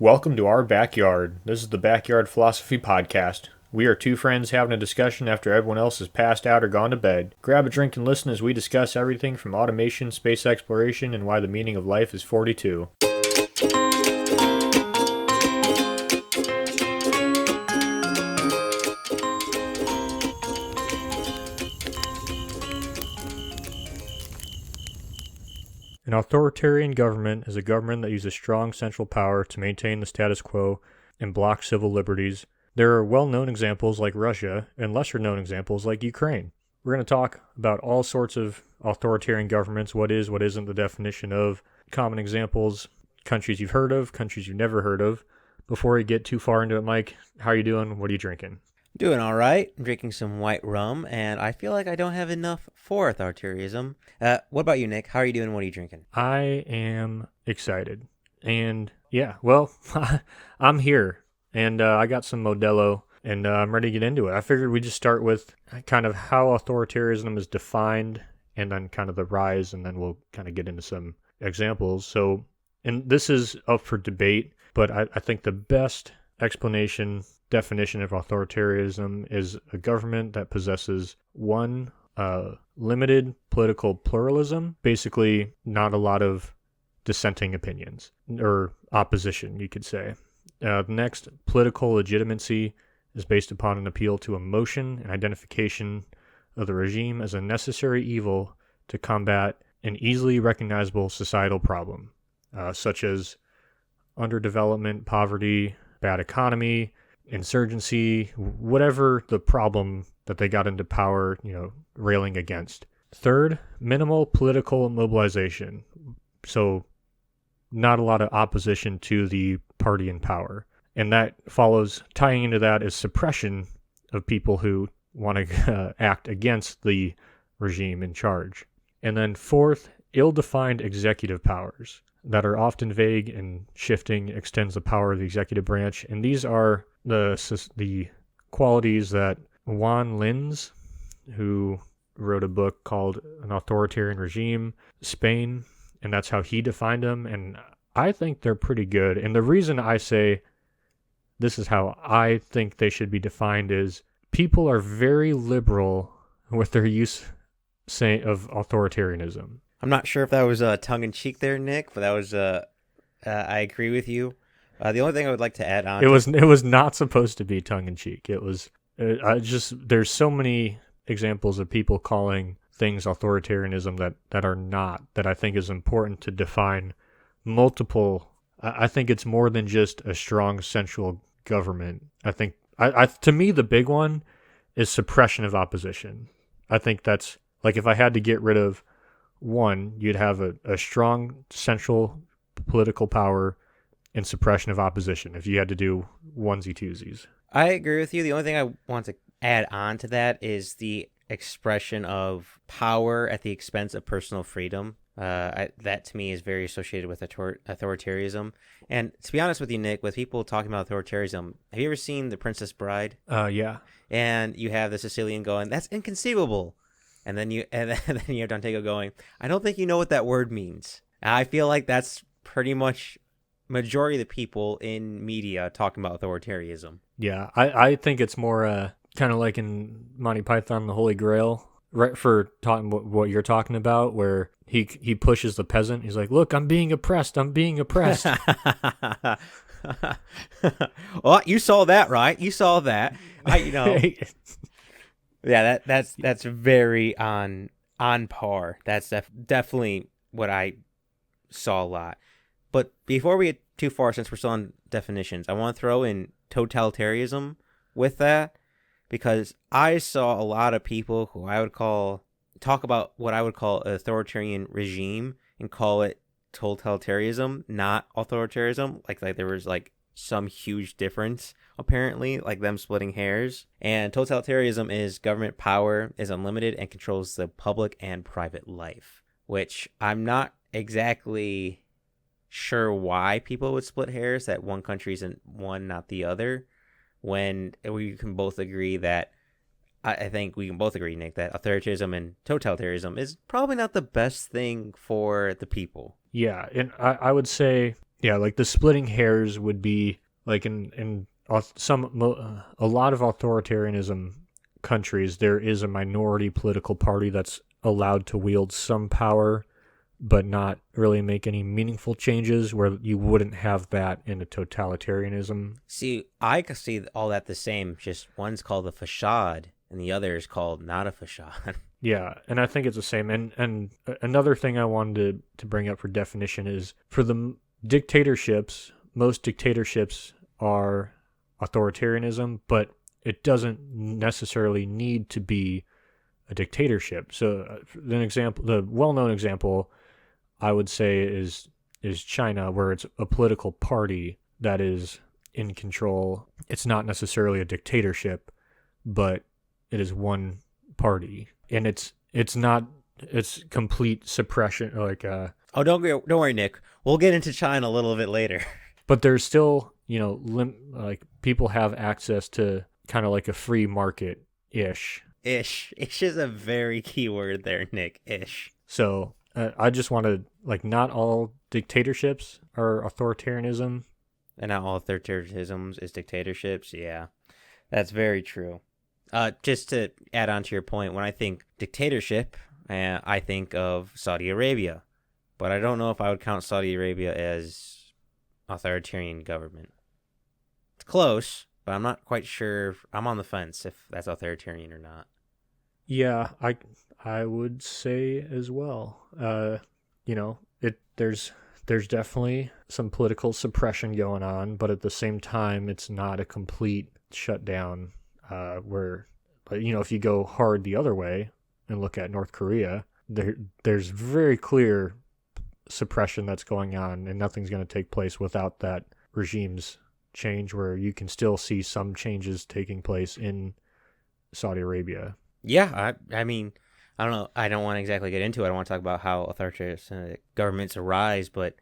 Welcome to our backyard. This is the Backyard Philosophy Podcast. We are two friends having a discussion after everyone else has passed out or gone to bed. Grab a drink and listen as we discuss everything from automation, space exploration, and why the meaning of life is 42. An authoritarian government is a government that uses strong central power to maintain the status quo and block civil liberties. There are well-known examples like Russia and lesser-known examples like Ukraine. We're going to talk about all sorts of authoritarian governments, what is, what isn't the definition of, common examples, countries you've heard of, countries you've never heard of. Before we get too far into it, Mike, how are you doing? What are you drinking? Doing all right. I'm drinking some white rum, and I feel like I don't have enough for authoritarianism. What about you, Nick? How are you doing? What are you drinking? I am excited. And yeah, well, I'm here. And I got some Modelo, and I'm ready to get into it. I figured we'd just start with kind of how authoritarianism is defined, and then kind of the rise, and then we'll kind of get into some examples. So, and this is up for debate, but I think the best definition of authoritarianism is a government that possesses one, limited political pluralism, basically not a lot of dissenting opinions, or opposition, you could say. Next, political legitimacy is based upon an appeal to emotion and identification of the regime as a necessary evil to combat an easily recognizable societal problem, such as underdevelopment, poverty, bad economy, insurgency, whatever the problem that they got into power, railing against. Third, minimal political mobilization. So not a lot of opposition to the party in power. And that follows, tying into that is suppression of people who want to act against the regime in charge. And then fourth, ill-defined executive powers that are often vague and shifting, extends the power of the executive branch. And these are the qualities that Juan Linz, who wrote a book called An Authoritarian Regime, Spain, and that's how he defined them. And I think they're pretty good. And the reason I say this is how I think they should be defined is people are very liberal with their use of authoritarianism. I'm not sure if that was tongue-in-cheek there, Nick, but that was, I agree with you. The only thing I would like to add on... It was not supposed to be tongue-in-cheek. It was, there's so many examples of people calling things authoritarianism that are not, that I think is important to define multiple. I think it's more than just a strong central government. I think, to me, the big one is suppression of opposition. I think that's, like, if I had to get rid of one, you'd have a strong central political power and suppression of opposition if you had to do onesie-twosies. I agree with you. The only thing I want to add on to that is the expression of power at the expense of personal freedom. That to me is very associated with authoritarianism. And to be honest with you, Nick, with people talking about authoritarianism, have you ever seen The Princess Bride? Yeah. And you have the Sicilian going, "That's inconceivable," and then you have Dantego going, "I don't think you know what that word means." And I feel like that's pretty much majority of the people in media talking about authoritarianism. Yeah, I think it's more kind of like in Monty Python, The Holy Grail, right, for talking what you're talking about, where he pushes the peasant. He's like, "Look, I'm being oppressed. I'm being oppressed." Well, you saw that, right? You saw that. Yeah, that's very on par. That's definitely what I saw a lot. But before we get too far, since we're still on definitions, I want to throw in totalitarianism with that, because I saw a lot of people who talk about what I would call authoritarian regime and call it totalitarianism, not authoritarianism. Like there was like some huge difference, apparently, like them splitting hairs. And totalitarianism is government power is unlimited and controls the public and private life, which I'm not exactly sure why people would split hairs, that one country's in one, not the other, when we can both agree that, I think we can both agree, Nick, that authoritarianism and totalitarianism is probably not the best thing for the people. Yeah, and I would say Yeah, like the splitting hairs would be like in a lot of authoritarianism countries, there is a minority political party that's allowed to wield some power, but not really make any meaningful changes. Where you wouldn't have that in a totalitarianism. See, I can see all that the same. Just one's called a facade, and the other is called not a facade. Yeah, and I think it's the same. And another thing I wanted to bring up for definition is for the dictatorships. Most dictatorships are authoritarianism, but it doesn't necessarily need to be a dictatorship. So, the well-known example I would say is China, where it's a political party that is in control. It's not necessarily a dictatorship, but it is one party, and it's complete suppression. Oh, don't worry, Nick. We'll get into China a little bit later. But there's still like people have access to kind of like a free market ish. Ish is a very key word there, Nick. Ish. So I just want to not all dictatorships are authoritarianism. And not all authoritarianisms is dictatorships. Yeah, that's very true. Just to add on to your point, when I think dictatorship, I think of Saudi Arabia. But I don't know if I would count Saudi Arabia as authoritarian government. It's close, but I'm not quite sure. I'm on the fence if that's authoritarian or not. Yeah, I would say as well. There's definitely some political suppression going on, but at the same time, it's not a complete shutdown. Where, if you go hard the other way and look at North Korea, there's very clear suppression that's going on, and nothing's going to take place without that regime's change, where you can still see some changes taking place in Saudi Arabia. Yeah, I mean, I don't know. I don't want to exactly get into it. I don't want to talk about how authoritarian governments arise, but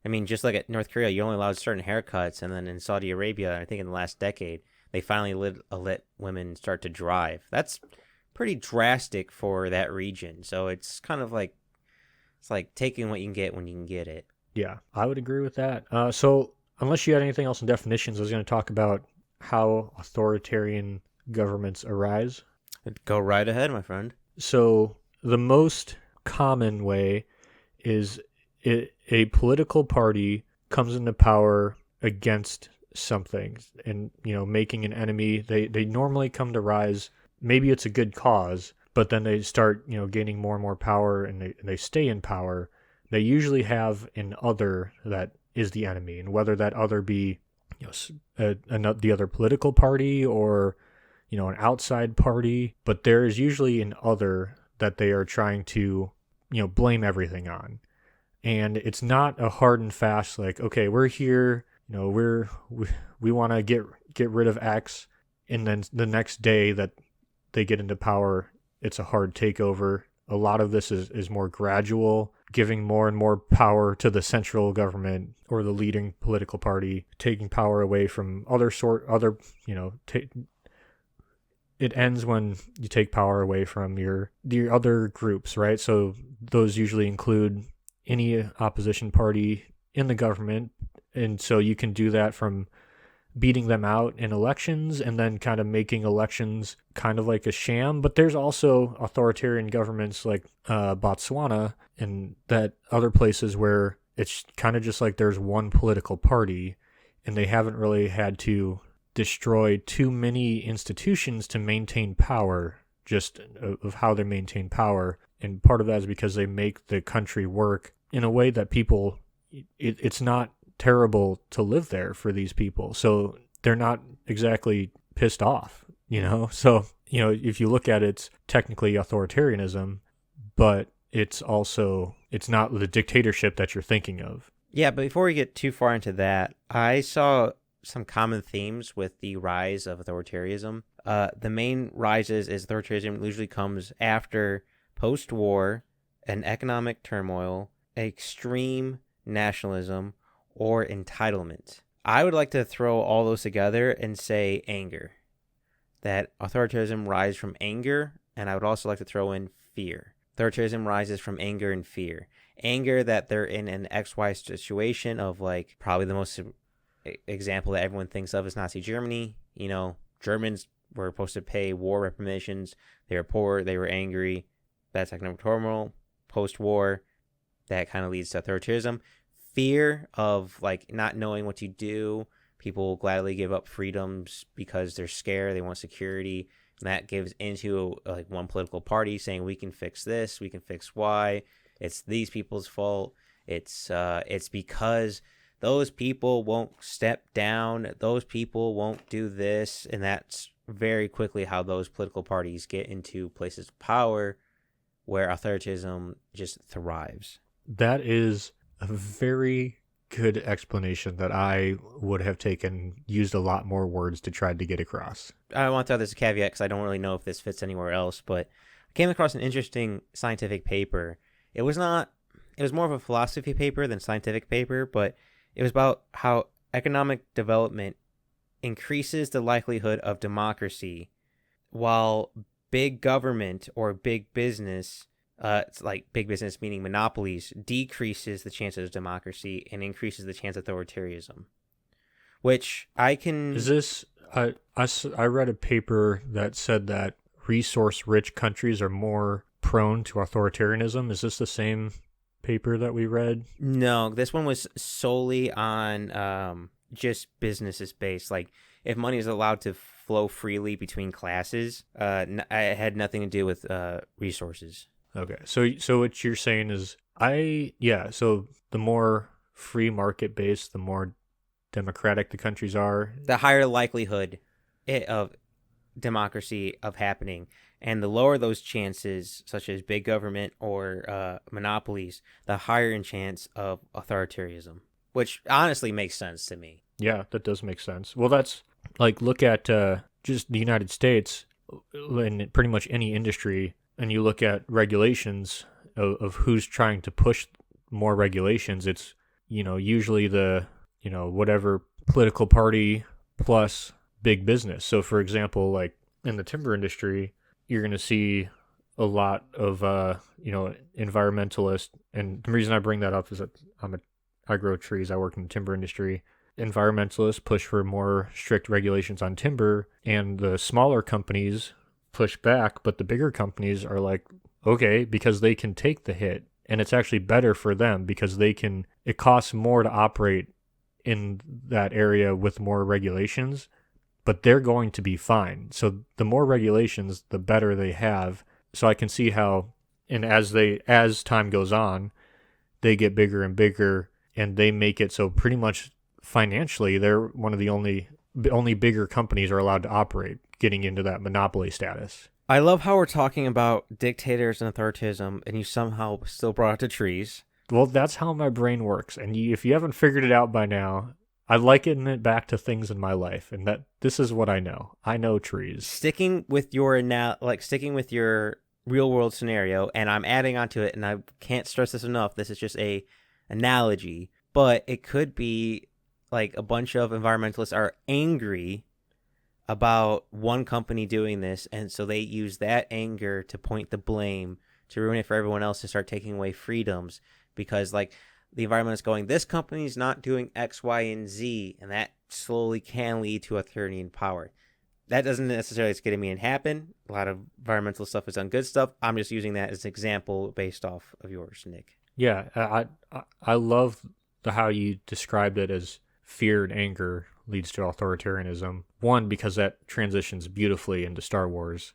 I mean, just like at North Korea, you're only allowed certain haircuts, and then in Saudi Arabia, I think in the last decade, they finally let women start to drive. That's pretty drastic for that region. So it's kind of like, it's like taking what you can get when you can get it. Yeah, I would agree with that. So unless you had anything else in definitions, I was going to talk about how authoritarian governments arise. Go right ahead, my friend. So the most common way is a political party comes into power against something, and making an enemy. They normally come to rise. Maybe it's a good cause, but then they start gaining more and more power, and they stay in power. They usually have an other that is the enemy, and whether that other be the other political party or an outside party, but there is usually an other that they are trying to blame everything on. And it's not a hard and fast okay, we're here, we want to get rid of X, and then the next day that they get into power, it's a hard takeover. A lot of this is more gradual, giving more and more power to the central government or the leading political party, taking power away from it ends when you take power away from your other groups, right? So those usually include any opposition party in the government, and so you can do that from beating them out in elections and then kind of making elections kind of like a sham. But there's also authoritarian governments like Botswana and that other places where it's kind of just like there's one political party, and they haven't really had to destroy too many institutions to maintain power, just of how they maintain power. And part of that is because they make the country work in a way that people, it's not terrible to live there for these people. So they're not exactly pissed off, So, if you look at it, it's technically authoritarianism, but it's not the dictatorship that you're thinking of. Yeah, but before we get too far into that, I saw some common themes with the rise of authoritarianism. The main rises is authoritarianism usually comes after post-war, an economic turmoil, extreme nationalism, or entitlement. I would like to throw all those together and say anger. That authoritarianism rises from anger, and I would also like to throw in fear. Authoritarianism rises from anger and fear. anger that they're in an XY situation of like probably the most example that everyone thinks of is Nazi Germany. You know, Germans were supposed to pay war reparations. They were poor. They were angry. That's economic turmoil. Post-war, that kind of leads to authoritarianism. Fear of like not knowing what to do. People will gladly give up freedoms because they're scared. They want security. And that gives into like one political party saying we can fix this, we can fix Y. It's these people's fault. It's because those people won't step down. Those people won't do this, and that's very quickly how those political parties get into places of power, where authoritarianism just thrives. That is a very good explanation that I would have used a lot more words to try to get across. I want to throw this a caveat because I don't really know if this fits anywhere else, but I came across an interesting scientific paper. It was more of a philosophy paper than scientific paper, but it was about how economic development increases the likelihood of democracy, while big government or big business, it's like big business meaning monopolies, decreases the chances of democracy and increases the chance of authoritarianism. Which I can... Is this... I read a paper that said that resource-rich countries are more prone to authoritarianism. Is this the same paper that we read? No, this one was solely on just businesses based. Like, if money is allowed to flow freely between classes, it had nothing to do with resources. Okay, so what you're saying is, so the more free market based, the more democratic the countries are, the higher likelihood of democracy of happening, and the lower those chances, such as big government or monopolies, the higher in chance of authoritarianism, which honestly makes sense to me. Yeah, that does make sense. Well, that's like, look at just the United States in pretty much any industry, and you look at regulations of who's trying to push more regulations. It's, usually the, whatever political party plus big business. So, for example, like in the timber industry, you're going to see a lot of, environmentalists. And the reason I bring that up is that I grow trees. I work in the timber industry. Environmentalists push for more strict regulations on timber, and the smaller companies push back, but the bigger companies are like, okay, because they can take the hit, and it's actually better for them because it costs more to operate in that area with more regulations, but they're going to be fine. So the more regulations, the better they have. So I can see how, and as time goes on, they get bigger and bigger, and they make it so pretty much financially, they're one of the only bigger companies are allowed to operate, getting into that monopoly status. I love how we're talking about dictators and authoritarianism, and you somehow still brought it to trees. Well, that's how my brain works, and if you haven't figured it out by now, I liken it back to things in my life, and that this is what I know. I know trees. Sticking with your real world scenario, and I'm adding onto it, and I can't stress this enough. This is just a analogy, but it could be like a bunch of environmentalists are angry about one company doing this, and so they use that anger to point the blame, to ruin it for everyone else, to start taking away freedoms, because like the environmentalists going, this company's not doing X, Y, and Z, and that slowly can lead to authoritarian power. That doesn't necessarily get me and happen. A lot of environmental stuff is done good stuff. I'm just using that as an example based off of yours, Nick. Yeah, I love how you described it as fear and anger leads to authoritarianism. One, because that transitions beautifully into Star Wars.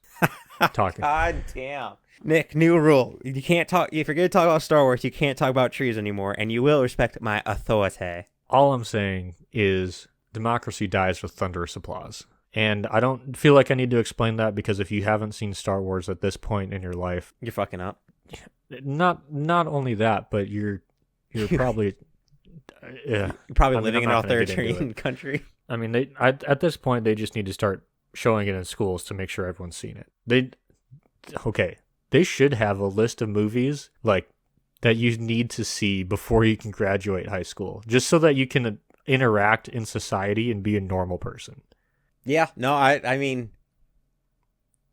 Talking. God damn. Nick, new rule. You can't talk. If you're going to talk about Star Wars, you can't talk about trees anymore, and you will respect my authority. All I'm saying is democracy dies with thunderous applause. And I don't feel like I need to explain that, because if you haven't seen Star Wars at this point in your life, you're fucking up. Not only that, but you're probably you're probably living in an authoritarian country. I mean, at this point they just need to start showing it in schools to make sure everyone's seen it. They should have a list of movies like that you need to see before you can graduate high school, just so that you can interact in society and be a normal person. Yeah, no, I mean,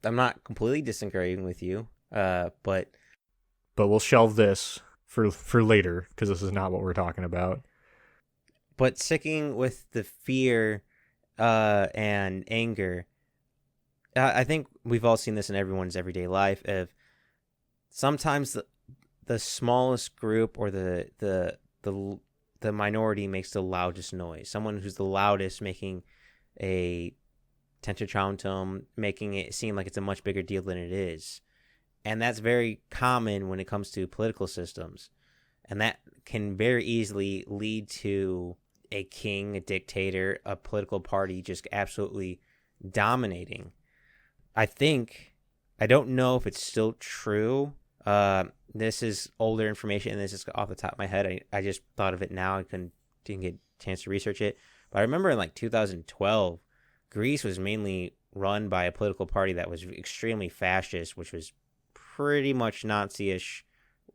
I'm not completely disagreeing with you, but we'll shelve this for later, because this is not what we're talking about. But sticking with the fear and anger, I think we've all seen this in everyone's everyday life. Of sometimes the smallest group or the minority makes the loudest noise. Someone who's the loudest making a tantrum, making it seem like it's a much bigger deal than it is. And that's very common when it comes to political systems. And that can very easily lead to a king, a dictator, a political party just absolutely dominating. I don't know if it's still true. This is older information, and this is off the top of my head. I just thought of it now. Didn't get a chance to research it. But I remember in like 2012, Greece was mainly run by a political party that was extremely fascist, which was pretty much Nazi-ish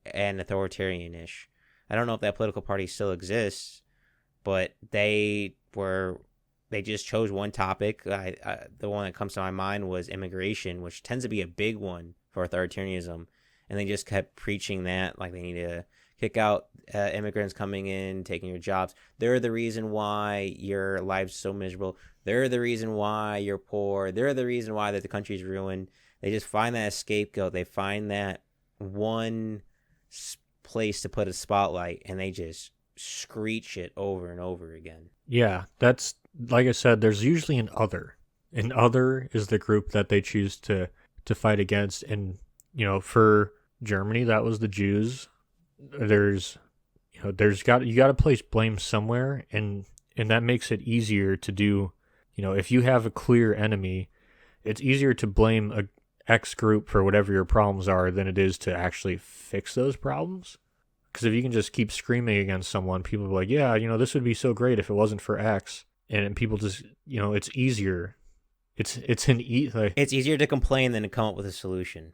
and authoritarian-ish. I don't know if that political party still exists, but they just chose one topic. The one that comes to my mind was immigration, which tends to be a big one for authoritarianism. And they just kept preaching that, like they need to kick out immigrants coming in, taking your jobs. They're the reason why your life's so miserable. They're the reason why you're poor. They're the reason why that the country's ruined. They just find that scapegoat. They find that one place to put a spotlight, and they just screech it over and over again. Yeah, that's, like I said, there's usually an other. An other is the group that they choose to fight against. And, for Germany, that was the Jews. You got to place blame somewhere, and that makes it easier to do. If you have a clear enemy, it's easier to blame a X group for whatever your problems are than it is to actually fix those problems. Because if you can just keep screaming against someone, people are like, yeah, this would be so great if it wasn't for X. And people just, it's easier. It's easier to complain than to come up with a solution.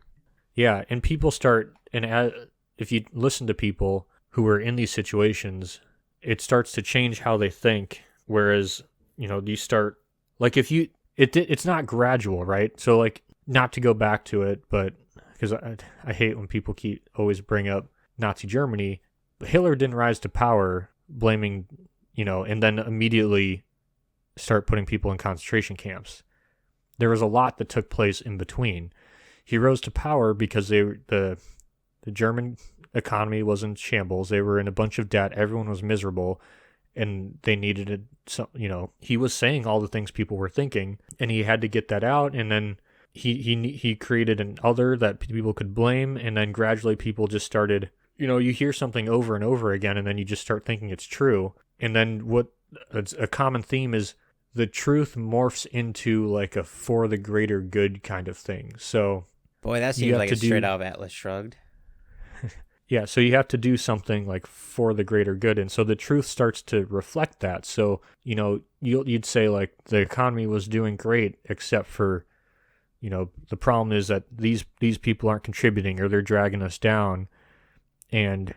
Yeah, and people start, if you listen to people who are in these situations, it starts to change how they think. Whereas, you start, like it's not gradual, right? So like, not to go back to it, but because I hate when people always bring up Nazi Germany, but Hitler didn't rise to power blaming, and then immediately start putting people in concentration camps. There was a lot that took place in between. He rose to power because the German economy was in shambles. They were in a bunch of debt. Everyone was miserable, and they needed he was saying all the things people were thinking, and he had to get that out. And then he created an other that people could blame, and then gradually people just started. You hear something over and over again, and then you just start thinking it's true. And then a common theme is the truth morphs into like a for the greater good kind of thing. So, boy, that seems like it's straight out of Atlas Shrugged. Yeah, so you have to do something like for the greater good, and so the truth starts to reflect that. So, you'd say like the economy was doing great, except for, the problem is that these people aren't contributing, or they're dragging us down. And,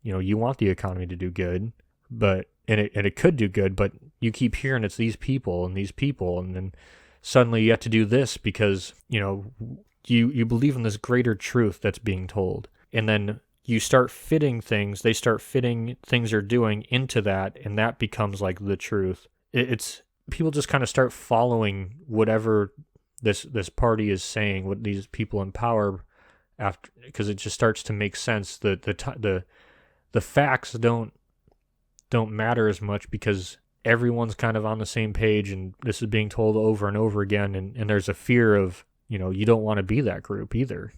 you want the economy to do good, but it could do good, but you keep hearing it's these people, and then suddenly you have to do this because, you believe in this greater truth that's being told. And then you start fitting things, they start fitting things they're doing into that, and that becomes like the truth. It's people just kind of start following whatever this party is saying, what these people in power, after, because it just starts to make sense. The facts don't matter as much because everyone's kind of on the same page, and this is being told over and over again, and there's a fear of, you don't want to be that group either.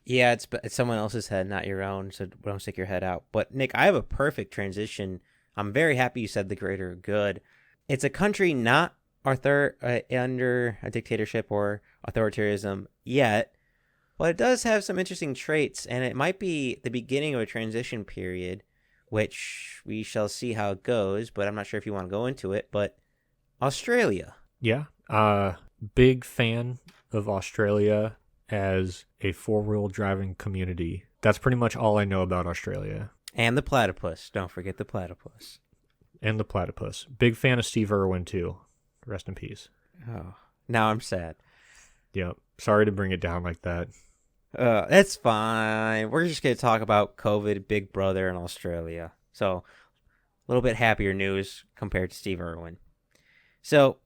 Yeah, it's someone else's head, not your own, so don't stick your head out. But Nick, I have a perfect transition. I'm very happy you said the greater good. It's a country not under a dictatorship or authoritarianism yet, but it does have some interesting traits, and it might be the beginning of a transition period, which we shall see how it goes, but I'm not sure if you want to go into it. But Australia. Yeah, big fan of Australia as a four-wheel driving community. That's pretty much all I know about Australia. And the platypus. Don't forget the platypus. And the platypus. Big fan of Steve Irwin, too. Rest in peace. Oh, now I'm sad. Yep. Sorry to bring it down like that. That's fine. We're just going to talk about COVID, Big Brother, and Australia. So, a little bit happier news compared to Steve Irwin. So,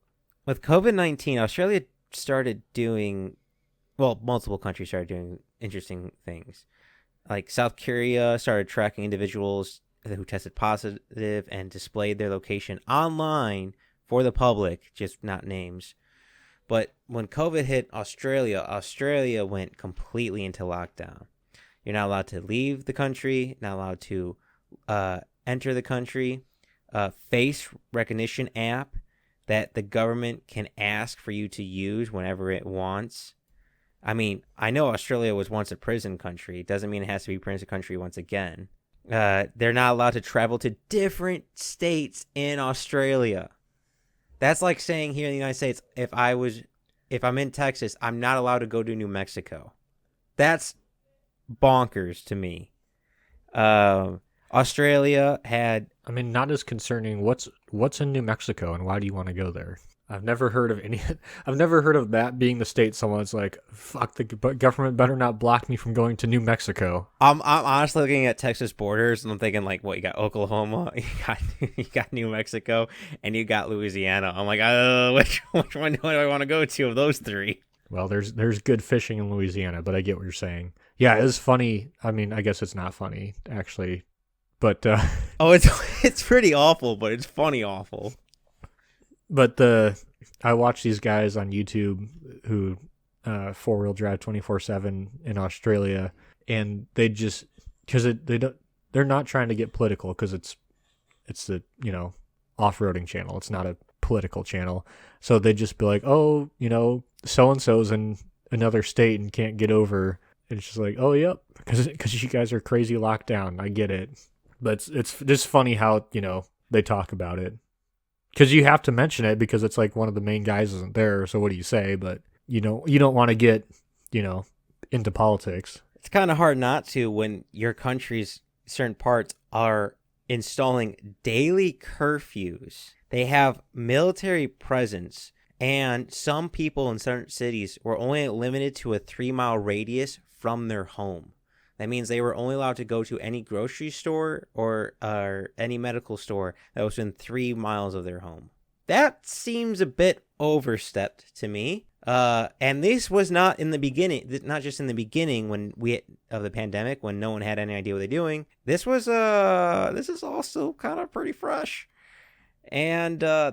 with COVID-19, Australia started doing, well, multiple countries started doing interesting things. Like South Korea started tracking individuals who tested positive and displayed their location online for the public, just not names. But when COVID hit Australia, Australia went completely into lockdown. You're not allowed to leave the country, not allowed to enter the country. Face recognition app that the government can ask for you to use whenever it wants. I mean, I know Australia was once a prison country. It doesn't mean it has to be a prison country once again. They're not allowed to travel to different states in Australia. That's like saying here in the United States, if I'm in Texas, I'm not allowed to go to New Mexico. That's bonkers to me. Australia had... I mean, not as concerning. What's in New Mexico and why do you want to go there? I've never heard of that being the state someone's like, fuck, the government better not block me from going to New Mexico. I'm honestly looking at Texas borders and I'm thinking like, what, you got Oklahoma, you got New Mexico, and you got Louisiana. I'm like, which one do I want to go to of those three? Well, there's good fishing in Louisiana, but I get what you're saying. Yeah, it's funny. I mean, I guess it's not funny actually, but it's pretty awful, but it's funny awful. But I watch these guys on YouTube who 4-wheel drive 24/7 in Australia, and they just they're not trying to get political because it's the off-roading channel. It's not a political channel, so they just be like, oh, so and so's in another state and can't get over. And it's just like, oh yep, because you guys are crazy locked down. I get it, but it's just funny how they talk about it. Because you have to mention it because it's like one of the main guys isn't there. So what do you say? But you don't want to get into politics. It's kind of hard not to when your country's certain parts are installing daily curfews. They have military presence, and some people in certain cities were only limited to a 3-mile radius from their home. That means they were only allowed to go to any grocery store or any medical store that was within 3 miles of their home. That seems a bit overstepped to me. And this was not in the beginning, not just in the beginning of the pandemic when no one had any idea what they're doing. This is also kind of pretty fresh. And I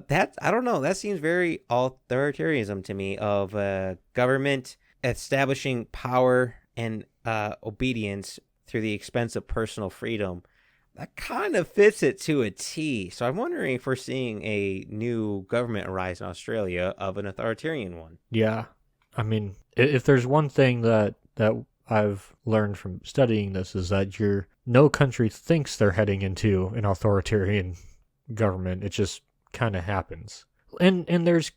don't know, that seems very authoritarianism to me, of government establishing power and obedience through the expense of personal freedom. That kind of fits it to a T. So I'm wondering if we're seeing a new government arise in Australia of an authoritarian one. Yeah. I mean, if there's one thing that I've learned from studying this is that no country thinks they're heading into an authoritarian government. It just kind of happens. And there's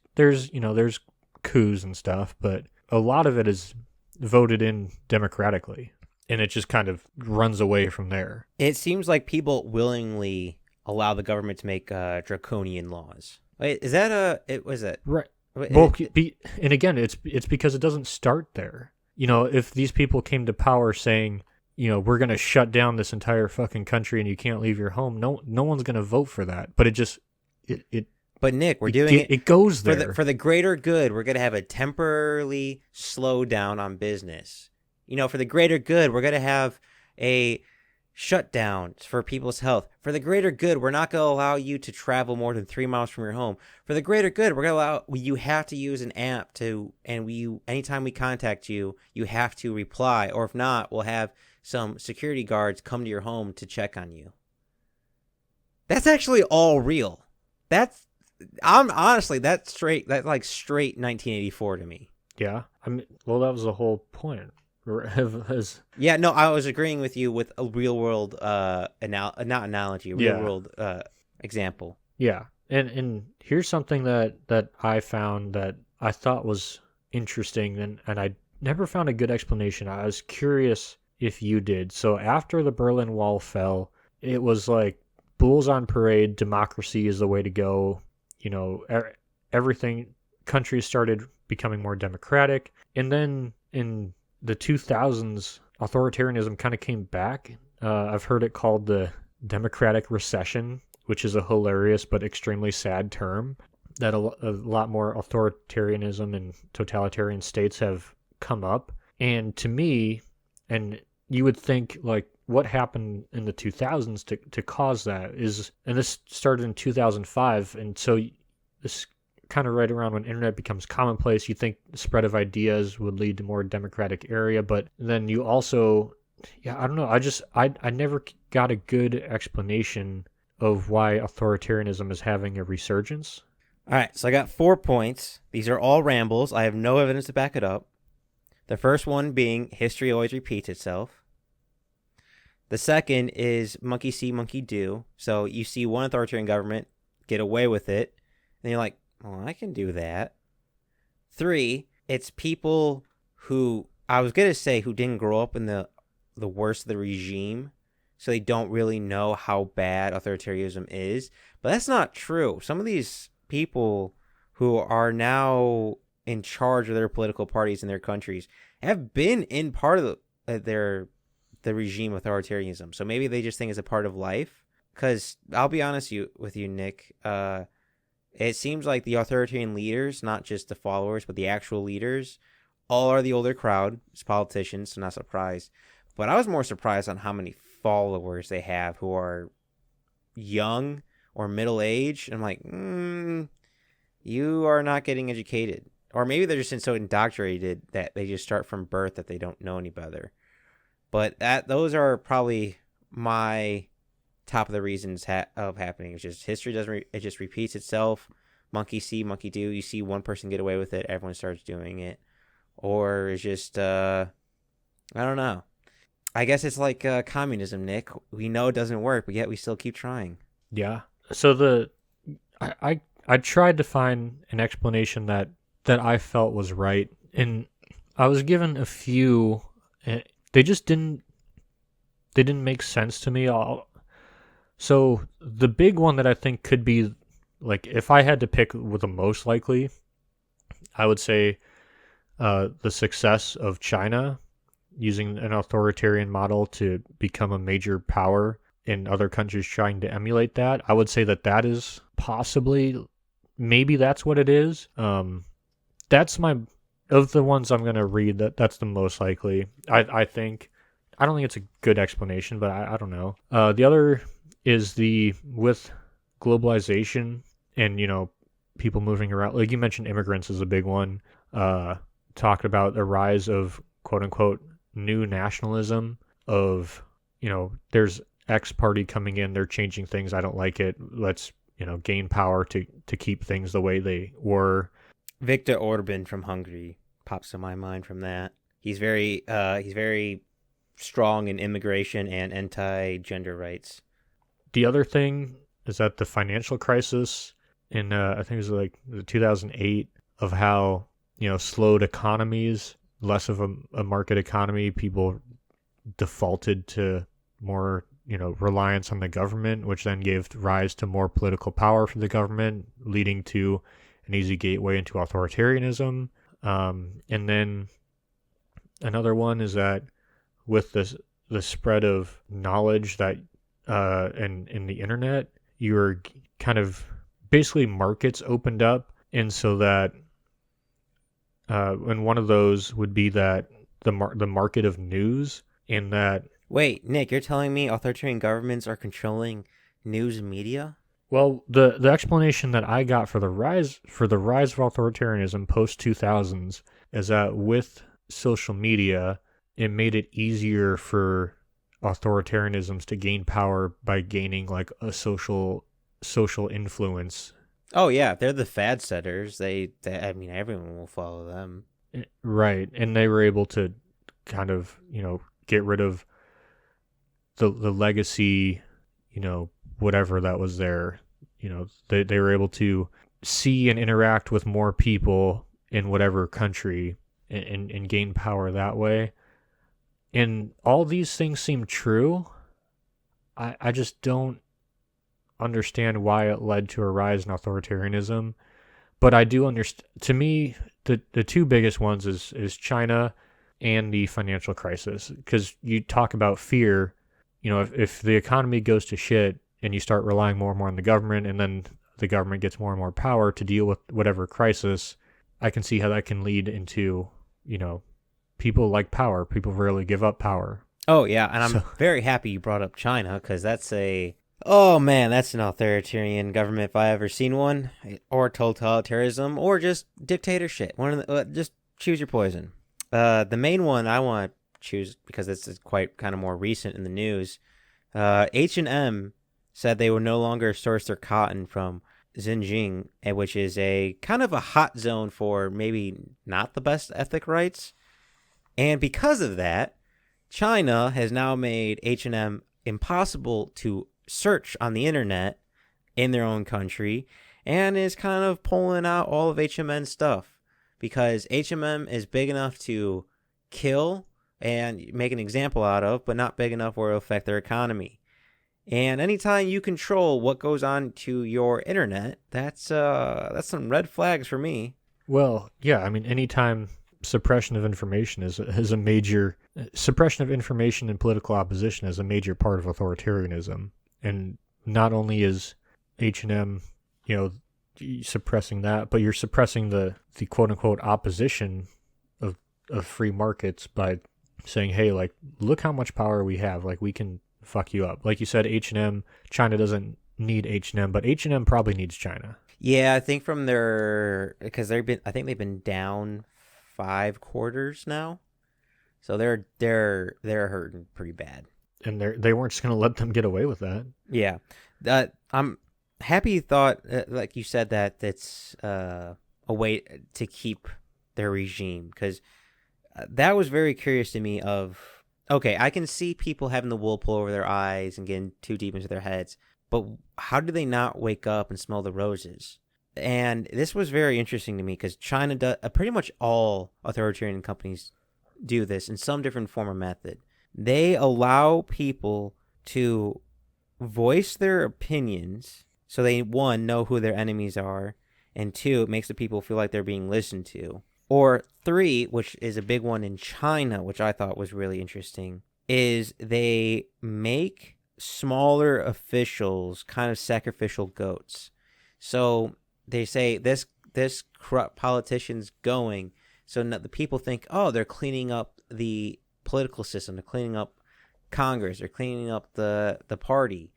coups and stuff, but a lot of it is voted in democratically, and it just kind of runs away from there. It seems like people willingly allow the government to make draconian laws. Wait, is that was it right? Well, and again, it's because it doesn't start there. If these people came to power saying, we're going to shut down this entire fucking country and you can't leave your home, no one's going to vote for that. But But Nick, we're doing it. It goes there for the greater good. We're gonna have a temporarily slow down on business. For the greater good, we're gonna have a shutdown for people's health. For the greater good, we're not gonna allow you to travel more than 3 miles from your home. For the greater good, we're gonna allow you have to use an app anytime we contact you, you have to reply, or if not, we'll have some security guards come to your home to check on you. That's actually all real. I'm honestly, that's straight 1984 to me. Yeah. I mean, well, that was the whole point. Yeah, no, I was agreeing with you with a real world world example. Yeah. And here's something that I found that I thought was interesting, and I never found a good explanation. I was curious if you did. So after the Berlin Wall fell, it was like bulls on parade, democracy is the way to go. Everything, countries started becoming more democratic. And then in the 2000s, authoritarianism kind of came back. I've heard it called the democratic recession, which is a hilarious but extremely sad term, that a lot more authoritarianism and totalitarian states have come up. And to me, and you would think, like, what happened in the 2000s to cause that is, and this started in 2005, and so this kind of right around when internet becomes commonplace, you think the spread of ideas would lead to more democratic area, but then you also, yeah, I don't know, I never got a good explanation of why authoritarianism is having a resurgence. All right, so I got 4 points. These are all rambles. I have no evidence to back it up. The first one being history always repeats itself. The second is monkey see, monkey do. So you see one authoritarian government get away with it, and you're like, well, I can do that. 3, it's people who, I was going to say, who didn't grow up in the worst of the regime, so they don't really know how bad authoritarianism is. But that's not true. Some of these people who are now in charge of their political parties in their countries have been in part of the regime authoritarianism. So maybe they just think it's a part of life. Because I'll be honest with you, Nick. It seems like the authoritarian leaders, not just the followers, but the actual leaders, all are the older crowd. It's politicians, so not surprised. But I was more surprised on how many followers they have who are young or middle-aged. I'm like, you are not getting educated. Or maybe they're just so indoctrinated that they just start from birth that they don't know any better. But those are probably my top of the reasons of happening. It's just history it just repeats itself. Monkey see, monkey do. You see one person get away with it, everyone starts doing it. Or it's just, I don't know. I guess it's like communism, Nick. We know it doesn't work, but yet we still keep trying. Yeah. So I tried to find an explanation that I felt was right, and I was given a few. They just didn't make sense to me. So the big one that I think could be, like, if I had to pick with the most likely, I would say the success of China using an authoritarian model to become a major power in other countries trying to emulate that. I would say that is possibly, maybe that's what it is. That's of the ones I'm going to read, that's the most likely. I think. I don't think it's a good explanation, but I don't know. The other is with globalization and, people moving around. Like you mentioned, immigrants is a big one. Talked about the rise of, quote unquote, new nationalism of, there's X party coming in, they're changing things. I don't like it. Let's, gain power to keep things the way they were. Viktor Orban from Hungary pops to my mind from that. He's very strong in immigration and anti-gender rights. The other thing is that the financial crisis in, I think it was like 2008, of how, slowed economies, less of a market economy, people defaulted to more, reliance on the government, which then gave rise to more political power for the government, leading to an easy gateway into authoritarianism. And then another one is that with the spread of knowledge that and in the internet, you're kind of basically markets opened up, and so that and one of those would be that the market of news, in that. Wait, Nick, you're telling me authoritarian governments are controlling news media? Well, the explanation that I got for the rise of authoritarianism post 2000s is that with social media, it made it easier for authoritarianisms to gain power by gaining like a social influence. Oh yeah, they're the fad setters. They I mean, everyone will follow them. Right, and they were able to kind of, get rid of the legacy, whatever that was there. They were able to see and interact with more people in whatever country and gain power that way. And all these things seem true. I just don't understand why it led to a rise in authoritarianism. But I do understand. To me, the two biggest ones is China and the financial crisis. Because you talk about fear, if the economy goes to shit and you start relying more and more on the government, and then the government gets more and more power to deal with whatever crisis, I can see how that can lead into, people like power. People rarely give up power. Oh, yeah, and I'm very happy you brought up China, because that's oh man, that's an authoritarian government if I ever seen one, or totalitarianism, or just dictatorship. Just choose your poison. The main one I want to choose, because this is quite kind of more recent in the news, H&M said they would no longer source their cotton from Xinjiang, which is a kind of a hot zone for maybe not the best ethic rights. And because of that, China has now made H&M impossible to search on the internet in their own country, and is kind of pulling out all of H&M's stuff, because H&M is big enough to kill and make an example out of, but not big enough where it'll affect their economy. And anytime you control what goes on to your internet, that's some red flags for me. Well, yeah, I mean, anytime suppression of information is a major suppression of information and political opposition is a major part of authoritarianism. And not only is H&M, suppressing that, but you're suppressing the quote unquote opposition of free markets by saying, hey, like, look how much power we have. Like, we can fuck you up. Like you said, H&M, China doesn't need H&M, but H&M probably needs China. Yeah, I think because I think they've been down 5 quarters now, so they're hurting pretty bad. And they weren't just gonna let them get away with that. Yeah, I'm happy you thought, like you said, that it's a way to keep their regime, because that was very curious to me. Okay, I can see people having the wool pull over their eyes and getting too deep into their heads, but how do they not wake up and smell the roses? And this was very interesting to me, because China does, pretty much all authoritarian companies do this in some different form or method. They allow people to voice their opinions, so they, 1, know who their enemies are, and 2, it makes the people feel like they're being listened to. Or 3, which is a big one in China, which I thought was really interesting, is they make smaller officials kind of sacrificial goats. So they say this corrupt politician's going, so the people think, oh, they're cleaning up the political system, they're cleaning up Congress, they're cleaning up the party,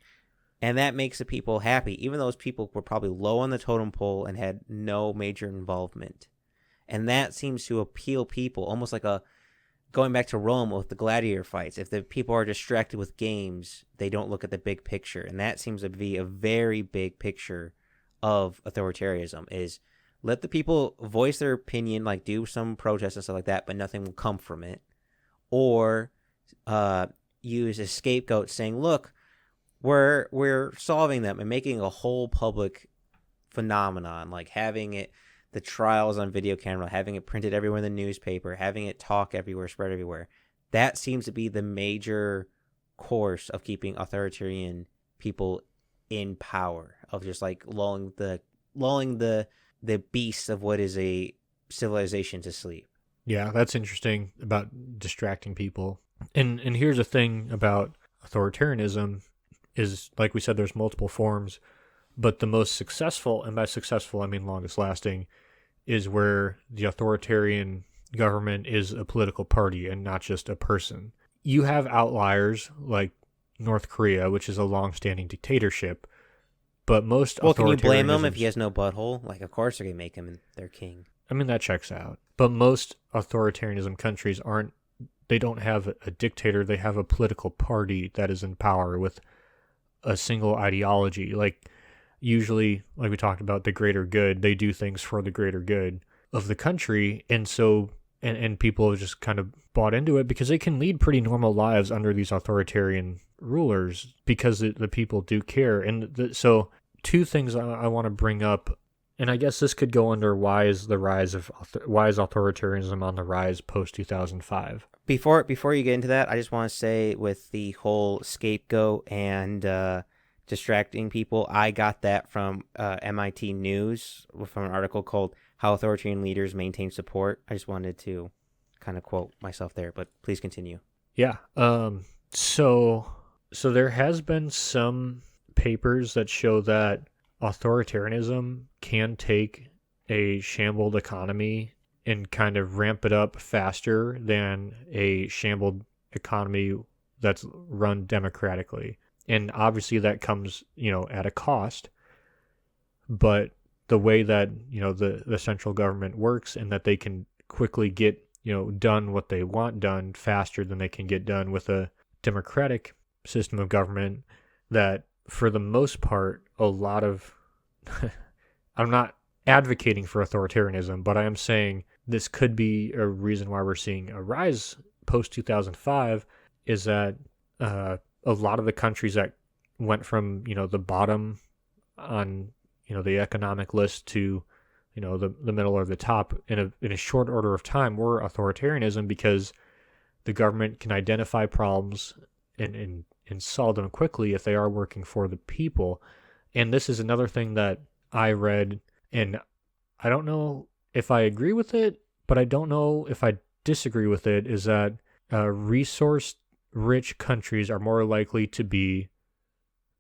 and that makes the people happy, even though those people were probably low on the totem pole and had no major involvement. And that seems to appeal people, almost like going back to Rome with the gladiator fights. If the people are distracted with games, they don't look at the big picture. And that seems to be a very big picture of authoritarianism, is let the people voice their opinion, like do some protests and stuff like that, but nothing will come from it. Or use a scapegoat saying, look, we're solving them, and making a whole public phenomenon, like having the trials on video camera, having it printed everywhere in the newspaper, having it talk everywhere, spread everywhere. That seems to be the major course of keeping authoritarian people in power, of just like lulling the beasts of what is a civilization to sleep. Yeah, that's interesting about distracting people. And here's the thing about authoritarianism is, like we said, there's multiple forms, but the most successful, and by successful I mean longest lasting, is where the authoritarian government is a political party and not just a person. You have outliers like North Korea, which is a long-standing dictatorship, but most authoritarianisms... Well, can you blame him if he has no butthole? Like, of course they're going to make him their king. I mean, that checks out. But most authoritarianism countries they don't have a dictator, they have a political party that is in power with a single ideology. Like, usually, like we talked about, the greater good, they do things for the greater good of the country, and so and people have just kind of bought into it because they can lead pretty normal lives under these authoritarian rulers because the people do care. And so 2 things I want to bring up, and I guess this could go under why is authoritarianism on the rise post 2005. Before you get into that, I just want to say, with the whole scapegoat and distracting people, I got that from MIT News, from an article called "How Authoritarian Leaders Maintain Support." I just wanted to kind of quote myself there, but please continue. Yeah. So there has been some papers that show that authoritarianism can take a shambled economy and kind of ramp it up faster than a shambled economy that's run democratically. And obviously that comes, at a cost. But the way that, the central government works and that they can quickly get, done what they want done faster than they can get done with a democratic system of government, that for the most part, a lot of, I'm not advocating for authoritarianism, but I am saying this could be a reason why we're seeing a rise post 2005, is that a lot of the countries that went from, the bottom on, the economic list to, the middle or the top in a short order of time were authoritarianism, because the government can identify problems and solve them quickly if they are working for the people. And this is another thing that I read, and I don't know if I agree with it, but I don't know if I disagree with it, is that resource-rich countries are more likely to be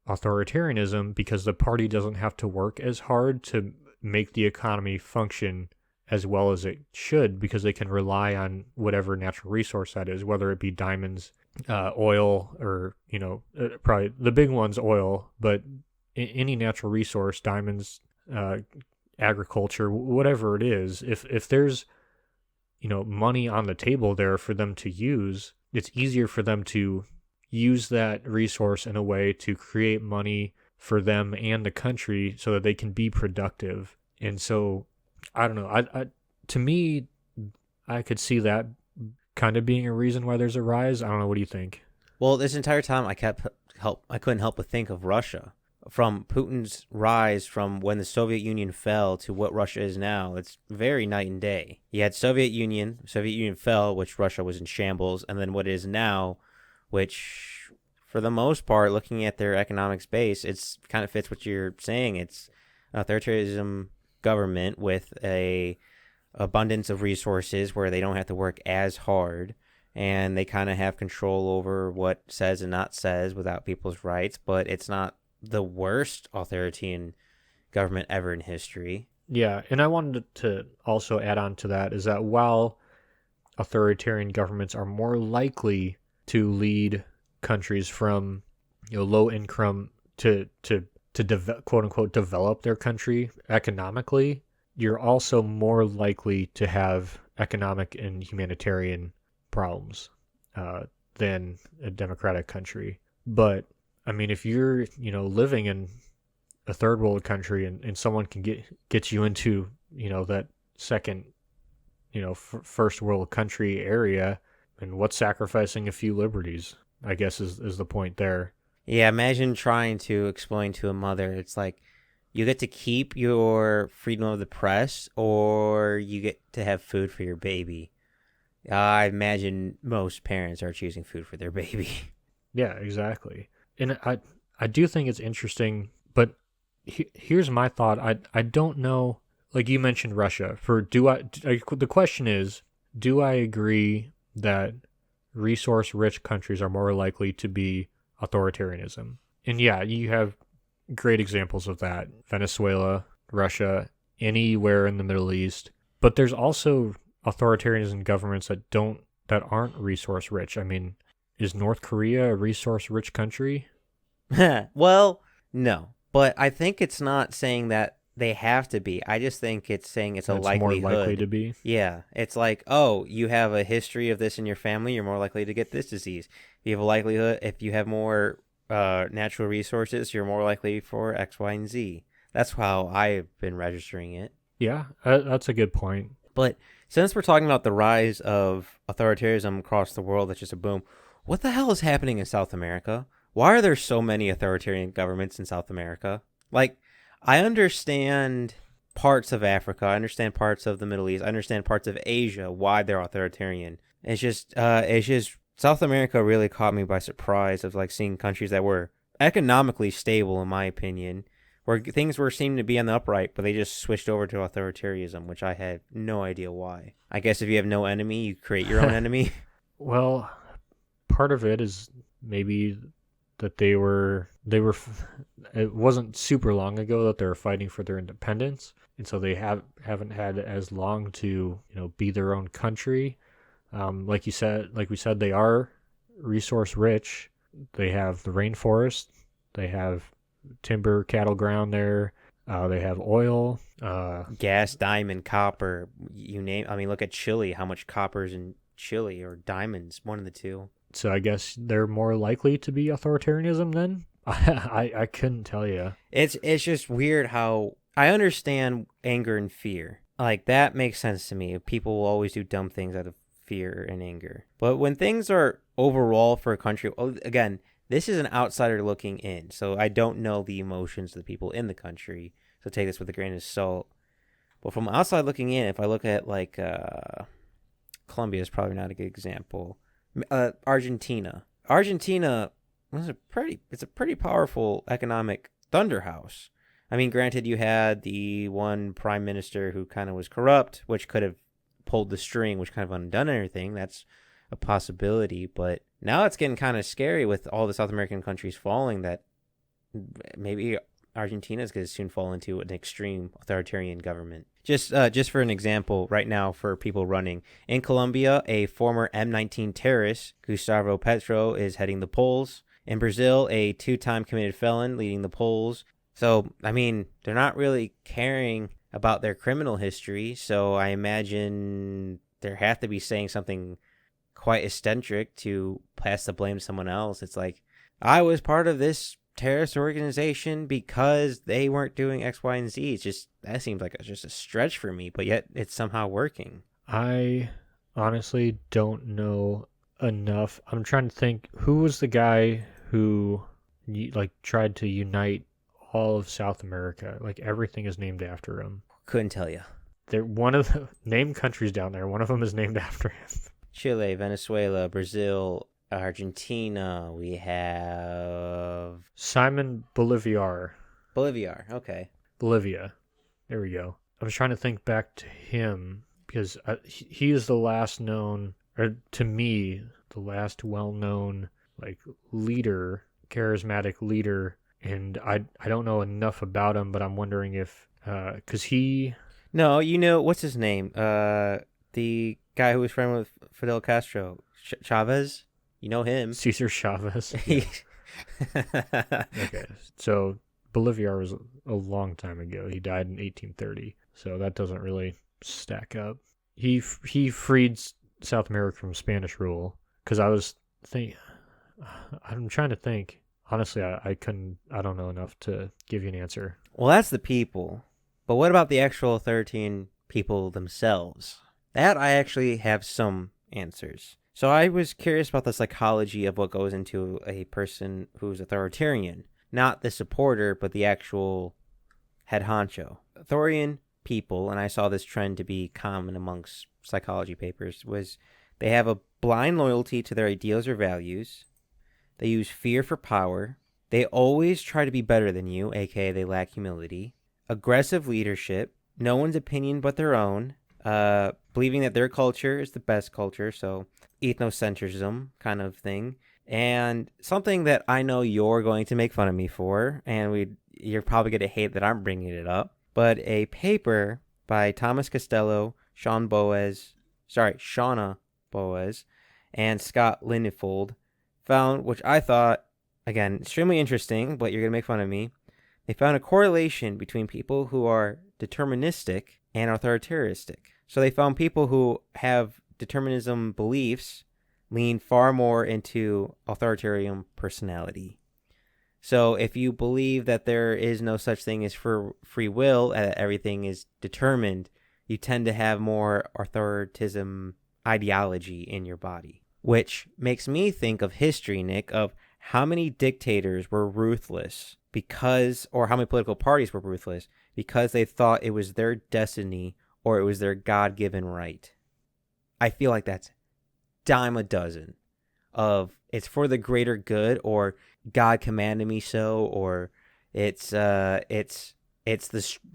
authoritarianism because the party doesn't have to work as hard to make the economy function as well as it should, because they can rely on whatever natural resource that is, whether it be diamonds, oil, or, probably the big one's oil, but any natural resource, diamonds, agriculture, whatever it is, if there's, money on the table there for them to use, it's easier for them to use that resource in a way to create money for them and the country so that they can be productive. And so, I don't know. To me, I could see that kind of being a reason why there's a rise. I don't know. What do you think? Well, this entire time I couldn't help but think of Russia. From Putin's rise from when the Soviet Union fell to what Russia is now, it's very night and day. You had Soviet Union fell, which Russia was in shambles, and then what it is now, which for the most part, looking at their economic base, it's kind of fits what you're saying. It's an authoritarianism government with a abundance of resources where they don't have to work as hard, and they kind of have control over what says and not says without people's rights, but it's not the worst authoritarian government ever in history. Yeah, and I wanted to also add on to that, is that while authoritarian governments are more likely to lead countries from, low income to quote unquote develop their country economically, you're also more likely to have economic and humanitarian problems than a democratic country. But I mean, if you're, living in a third world country and someone can get you into, that second, first world country area, and what's sacrificing a few liberties, I guess is the point there. Yeah, imagine trying to explain to a mother, it's like, you get to keep your freedom of the press, or you get to have food for your baby. I imagine most parents are choosing food for their baby. Yeah, exactly. And I do think it's interesting, but here's my thought. I don't know, like you mentioned Russia. The question is, do I agree that resource-rich countries are more likely to be authoritarianism? And yeah, you have great examples of that. Venezuela, Russia, anywhere in the Middle East. But there's also authoritarianism governments that aren't resource-rich. I mean, is North Korea a resource-rich country? Well, no. But I think it's not saying that they have to be. I just think it's saying it's a likelihood. More likely to be? Yeah. It's like, oh, you have a history of this in your family, you're more likely to get this disease. You have a likelihood, if you have more natural resources, you're more likely for X, Y, and Z. That's how I've been registering it. Yeah, that's a good point. But since we're talking about the rise of authoritarianism across the world, that's just a boom, what the hell is happening in South America? Why are there so many authoritarian governments in South America? Like, I understand parts of Africa, I understand parts of the Middle East, I understand parts of Asia, why they're authoritarian. It's just South America really caught me by surprise of like seeing countries that were economically stable, in my opinion, where things were seeming to be on the upright, but they just switched over to authoritarianism, which I had no idea why. I guess if you have no enemy, you create your own enemy. Well, part of it is maybe that they were it wasn't super long ago that they were fighting for their independence, and so they haven't had as long to be their own country. Like we said, they are resource rich. They have the rainforest, they have timber, cattle ground there. They have oil, Gas, diamond, copper, you name. I mean, look at Chile. How much copper is in Chile, or diamonds? One of the two. so I guess they're more likely to be authoritarianism then. I couldn't tell you. It's just weird how I understand anger and fear. Like, that makes sense to me. People will always do dumb things out of fear and anger. But when things are overall for a country, again, this is an outsider looking in, so I don't know the emotions of the people in the country. So take this with a grain of salt. But from outside looking in, if I look at like Colombia is probably not a good example. Argentina was it's a pretty powerful economic thunderhouse. I mean, granted, you had the one prime minister who kind of was corrupt, which could have pulled the string, which kind of undone everything. That's a possibility. But now it's getting kind of scary with all the South American countries falling, that maybe Argentina is going to soon fall into an extreme authoritarian government. Just for an example, right now for people running in Colombia, a former M19 terrorist, Gustavo Petro, is heading the polls. In Brazil, a 2-time committed felon leading the polls. So, I mean, they're not really caring about their criminal history, so I imagine they have to be saying something quite eccentric to pass the blame to someone else. It's like, I was part of this terrorist organization because they weren't doing X, Y, and Z. It's just, that seems like just a stretch for me, but yet it's somehow working. I honestly don't know enough. I'm trying to think, who was the guy who tried to unite all of South America? Like, everything is named after him. Couldn't tell you. They're one of the named countries down there. One of them is named after him. Chile, Venezuela, Brazil, Argentina. We have Simon Bolivar. Bolivia. Okay. Bolivia. There we go. I was trying to think back to him because he is the last known, or to me, the last well-known leader, charismatic leader. And I don't know enough about him, but I'm wondering if because he. No, what's his name? The guy who was friend with Fidel Castro, Chavez. You know him. Cesar Chavez. Yeah. Okay, so Bolivar was a long time ago. He died in 1830, so that doesn't really stack up. He freed South America from Spanish rule, because I'm trying to think. Honestly, I don't know enough to give you an answer. Well, that's the people. But what about the actual 13 people themselves? That I actually have some answers. So I was curious about the psychology of what goes into a person who's authoritarian. Not the supporter, but the actual head honcho. Authoritarian people, and I saw this trend to be common amongst psychology papers, was they have a blind loyalty to their ideals or values. They use fear for power. They always try to be better than you, aka they lack humility. Aggressive leadership. No one's opinion but their own. Believing that their culture is the best culture, so ethnocentrism kind of thing. And something that I know you're going to make fun of me for, and you're probably going to hate that I'm bringing it up, but a paper by Thomas Costello, Shauna Boas, and Scott Lindefold found, which I thought, again, extremely interesting, but you're going to make fun of me. They found a correlation between people who are deterministic and authoritarianistic. So they found people who have determinism beliefs lean far more into authoritarian personality. So if you believe that there is no such thing as free will, everything is determined, you tend to have more authoritarianism ideology in your body. Which makes me think of history, Nick, of how many dictators were ruthless or how many political parties were ruthless because they thought it was their destiny or it was their God-given right. I feel like that's dime a dozen of it's for the greater good, or God commanded me so, or It's the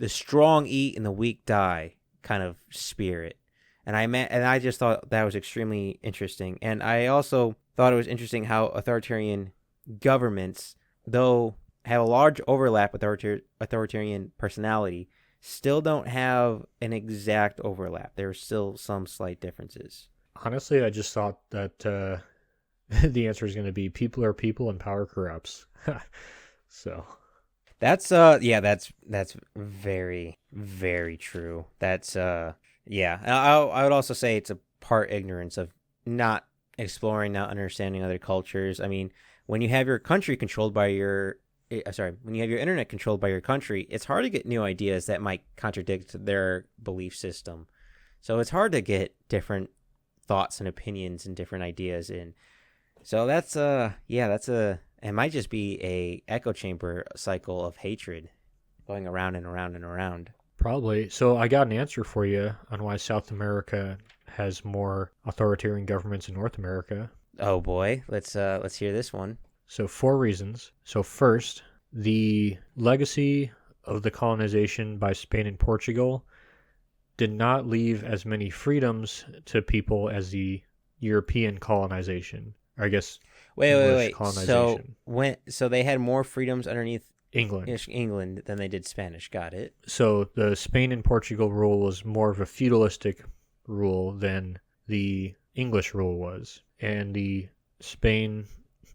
strong eat and the weak die kind of spirit. And I just thought that was extremely interesting. And I also thought it was interesting how authoritarian governments, though have a large overlap with authoritarian personality, still don't have an exact overlap. There are still some slight differences. Honestly, I just thought that the answer is going to be people are people and power corrupts. So that's very, very true. That's yeah. I would also say it's a part ignorance of not exploring, not understanding other cultures. I mean, when you have your country controlled by when you have your internet controlled by your country, it's hard to get new ideas that might contradict their belief system. So it's hard to get different thoughts and opinions and different ideas in. So it might just be a echo chamber cycle of hatred going around and around and around. probably. So I got an answer for you on why South America has more authoritarian governments than North America. Oh boy, let's hear this one. So 4 reasons. So first, the legacy of the colonization by Spain and Portugal did not leave as many freedoms to people as the European colonization. Or I guess Wait. colonization. So they had more freedoms underneath England than they did Spanish. Got it. So the Spain and Portugal rule was more of a feudalistic rule than the English rule was. And the Spain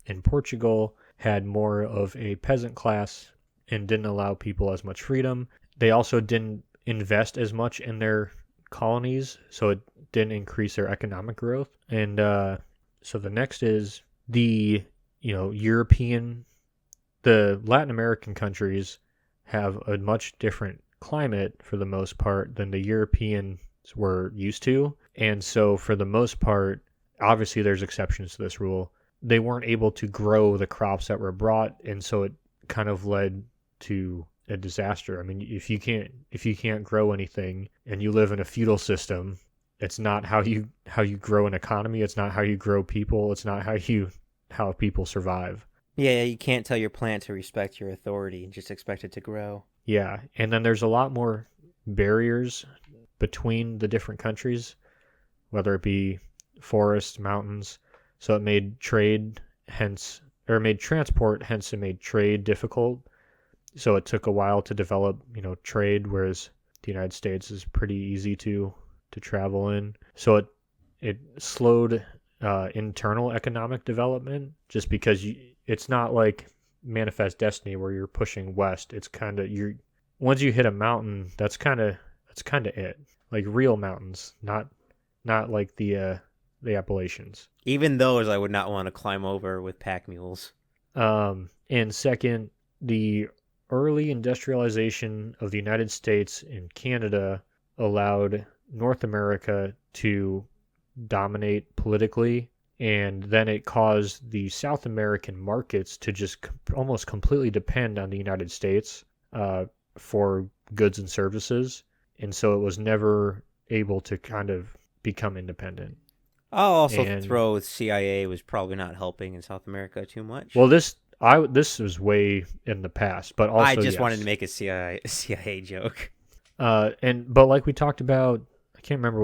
and Portugal had more of a peasant class and didn't allow people as much freedom. They also didn't invest as much in their colonies, so it didn't increase their economic growth. And so the next is the Latin American countries have a much different climate for the most part than the Europeans were used to. And so for the most part, obviously there's exceptions to this rule, they weren't able to grow the crops that were brought, and so it kind of led to a disaster. I mean, if you can't grow anything and you live in a feudal system, it's not how you grow an economy, it's not how you grow people, it's not how people survive. Yeah, you can't tell your plant to respect your authority and just expect it to grow. Yeah, and then there's a lot more barriers between the different countries, whether it be forests, mountains. So it made transport, hence it made trade difficult. So it took a while to develop, trade, whereas the United States is pretty easy to travel in. So it slowed internal economic development, just because it's not like Manifest Destiny where you're pushing west. It's kind of once you hit a mountain, that's kind of it. Like real mountains, not like the Appalachians. Even those I would not want to climb over with pack mules. And second, the early industrialization of the United States and Canada allowed North America to dominate politically, and then it caused the South American markets to just almost completely depend on the United States for goods and services, and so it was never able to kind of become independent. I'll also throw CIA was probably not helping in South America too much. Well, this was way in the past, but also I just wanted to make a CIA joke. But like we talked about, I can't remember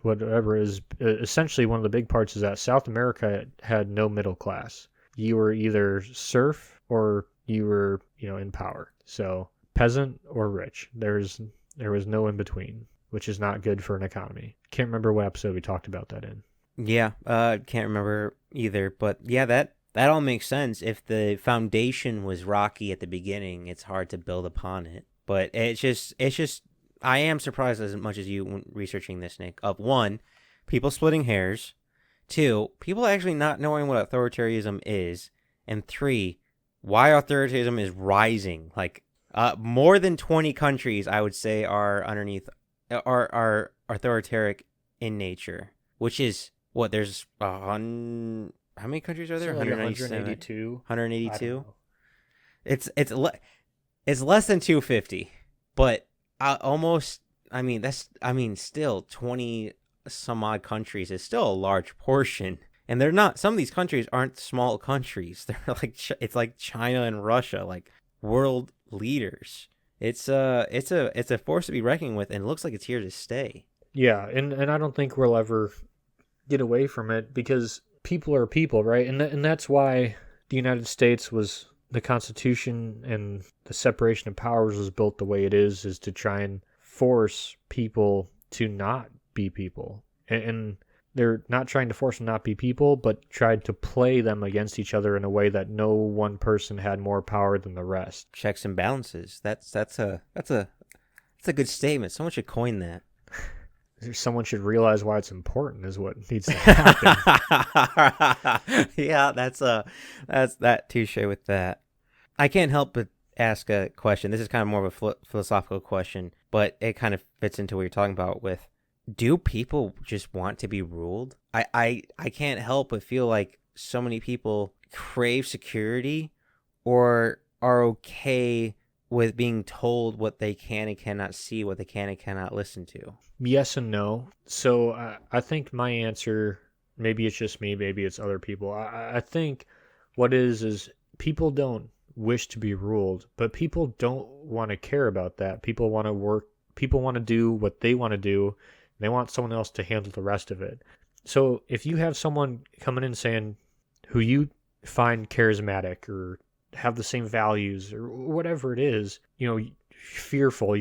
whatever is essentially one of the big parts is that South America had no middle class. You were either serf or you were, in power. So peasant or rich. There was no in between, which is not good for an economy. Can't remember what episode we talked about that in. Yeah, can't remember either, but yeah, that all makes sense. If the foundation was rocky at the beginning, it's hard to build upon it. But it's just I am surprised as much as you when researching this, Nick, of 1, people splitting hairs, 2, people actually not knowing what authoritarianism is, and 3, why authoritarianism is rising. Like more than 20 countries, I would say, are authoritarian in nature, which is what there's how many countries are there? So like 182. 182. It's less than 250, but almost. Still 20 some odd countries is still a large portion, and they're not. Some of these countries aren't small countries. They're like it's like China and Russia. Like world leaders. It's a force to be reckoned with, and it looks like it's here to stay. Yeah, and I don't think we'll ever get away from it because people are people, right? And that's why the United States was the Constitution and the separation of powers was built the way it is to try and force people to not be people. And they're not trying to force them not be people, but tried to play them against each other in a way that no one person had more power than the rest. Checks and balances. That's a good statement. Someone should coin that. Someone should realize why it's important is what needs to happen. Yeah, that's that touche with that. I can't help but ask a question. This is kind of more of a philosophical question, but it kind of fits into what you're talking about with, do people just want to be ruled? I can't help but feel like so many people crave security or are okay with being told what they can and cannot see, what they can and cannot listen to. Yes and no. So I think my answer, maybe it's just me, maybe it's other people. I think what is people don't wish to be ruled, but people don't want to care about that. People want to work. People want to do what they want to do. They want someone else to handle the rest of it. So if you have someone coming in saying who you find charismatic or have the same values or whatever it is, fearful,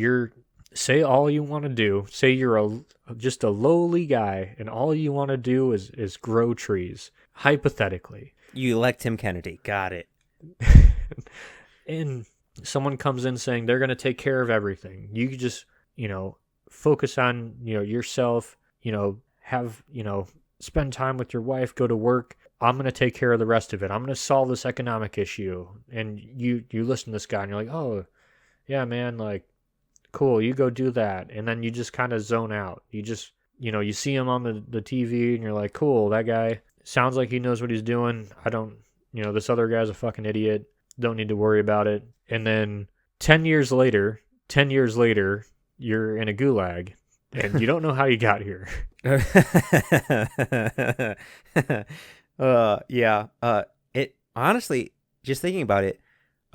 say all you want to do, say you're just a lowly guy and all you want to do is grow trees, hypothetically. You elect Tim Kennedy. Got it. And someone comes in saying they're going to take care of everything. You could just, focus on, yourself, have, spend time with your wife, go to work. I'm going to take care of the rest of it. I'm going to solve this economic issue. And you listen to this guy and you're like, oh, yeah, man, like, cool, you go do that. And then you just kind of zone out. You just, you see him on the TV and you're like, cool, that guy sounds like he knows what he's doing. I don't, this other guy's a fucking idiot. Don't need to worry about it. And then 10 years later, you're in a gulag and you don't know how you got here. It honestly, just thinking about it,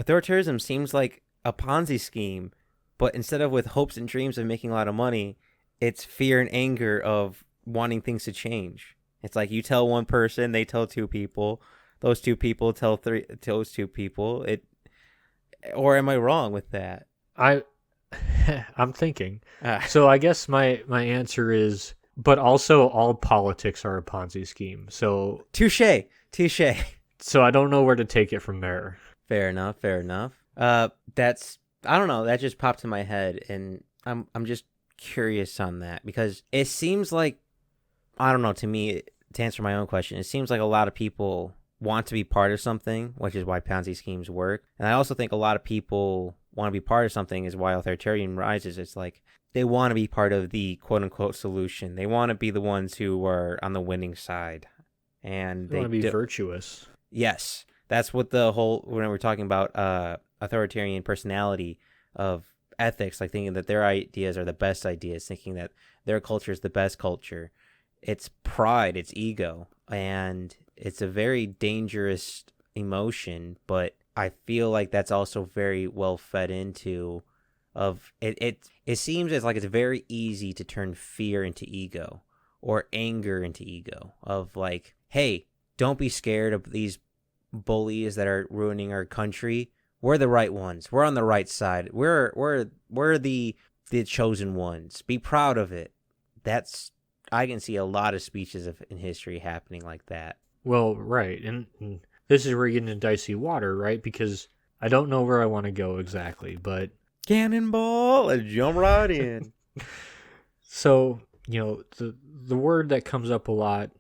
authoritarianism seems like a Ponzi scheme, but instead of with hopes and dreams of making a lot of money, it's fear and anger of wanting things to change. It's like you tell one person, they tell two people, those two people tell those two people. Or am I wrong with that? I'm thinking. So I guess my answer is, but also all politics are a Ponzi scheme. So touche. So I don't know where to take it from there. Fair enough. That's, I don't know, that just popped in my head, and I'm just curious on that because it seems like, I don't know, to me, to answer my own question, it seems like a lot of people want to be part of something, which is why Ponzi schemes work. And I also think a lot of people want to be part of something is why authoritarian rises. It's like they want to be part of the quote-unquote solution. They want to be the ones who are on the winning side. And they want to be virtuous. Yes. That's what the whole, when we're talking about authoritarian personality of ethics, like thinking that their ideas are the best ideas, thinking that their culture is the best culture. It's pride, it's ego, and it's a very dangerous emotion, but I feel like that's also very well fed into of it seems as like it's very easy to turn fear into ego or anger into ego of like, hey, don't be scared of these bullies that are ruining our country. We're the right ones. We're on the right side. We're the chosen ones. Be proud of it. I can see a lot of speeches in history happening like that. Well, right. And this is where you get into dicey water, right? Because I don't know where I want to go exactly, but... Cannonball and jump right in. So, the word that comes up a lot,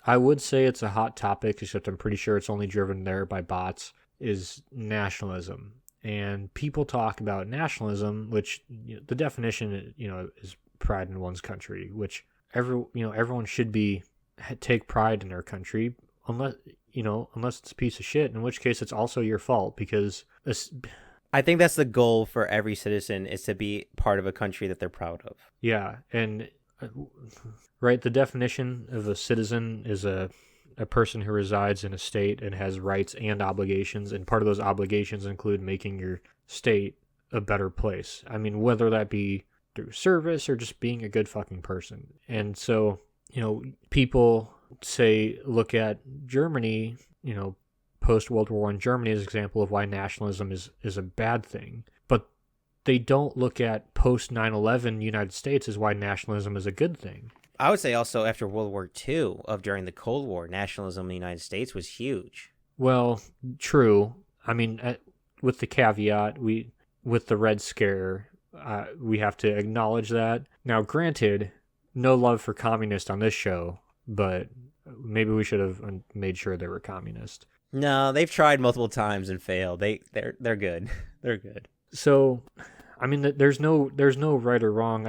I would say it's a hot topic, except I'm pretty sure it's only driven there by bots, is nationalism. And people talk about nationalism, which the definition, is pride in one's country, which everyone should take pride in their country, unless it's a piece of shit, in which case it's also your fault because I think that's the goal for every citizen, is to be part of a country that they're proud of. Yeah, and right, the definition of a citizen is a a person who resides in a state and has rights and obligations, and part of those obligations include making your state a better place. I mean, whether that be through service or just being a good fucking person. And so, people look at Germany, post World War I Germany as an example of why nationalism is a bad thing. But they don't look at post 9/11 United States as why nationalism is a good thing. I would say also after World War II, during the Cold War, nationalism in the United States was huge. Well, true. I mean, with the caveat, with the Red Scare, we have to acknowledge that. Now, granted, no love for communists on this show, but maybe we should have made sure they were communist. No, they've tried multiple times and failed. They're good. They're good. So, I mean, there's no right or wrong.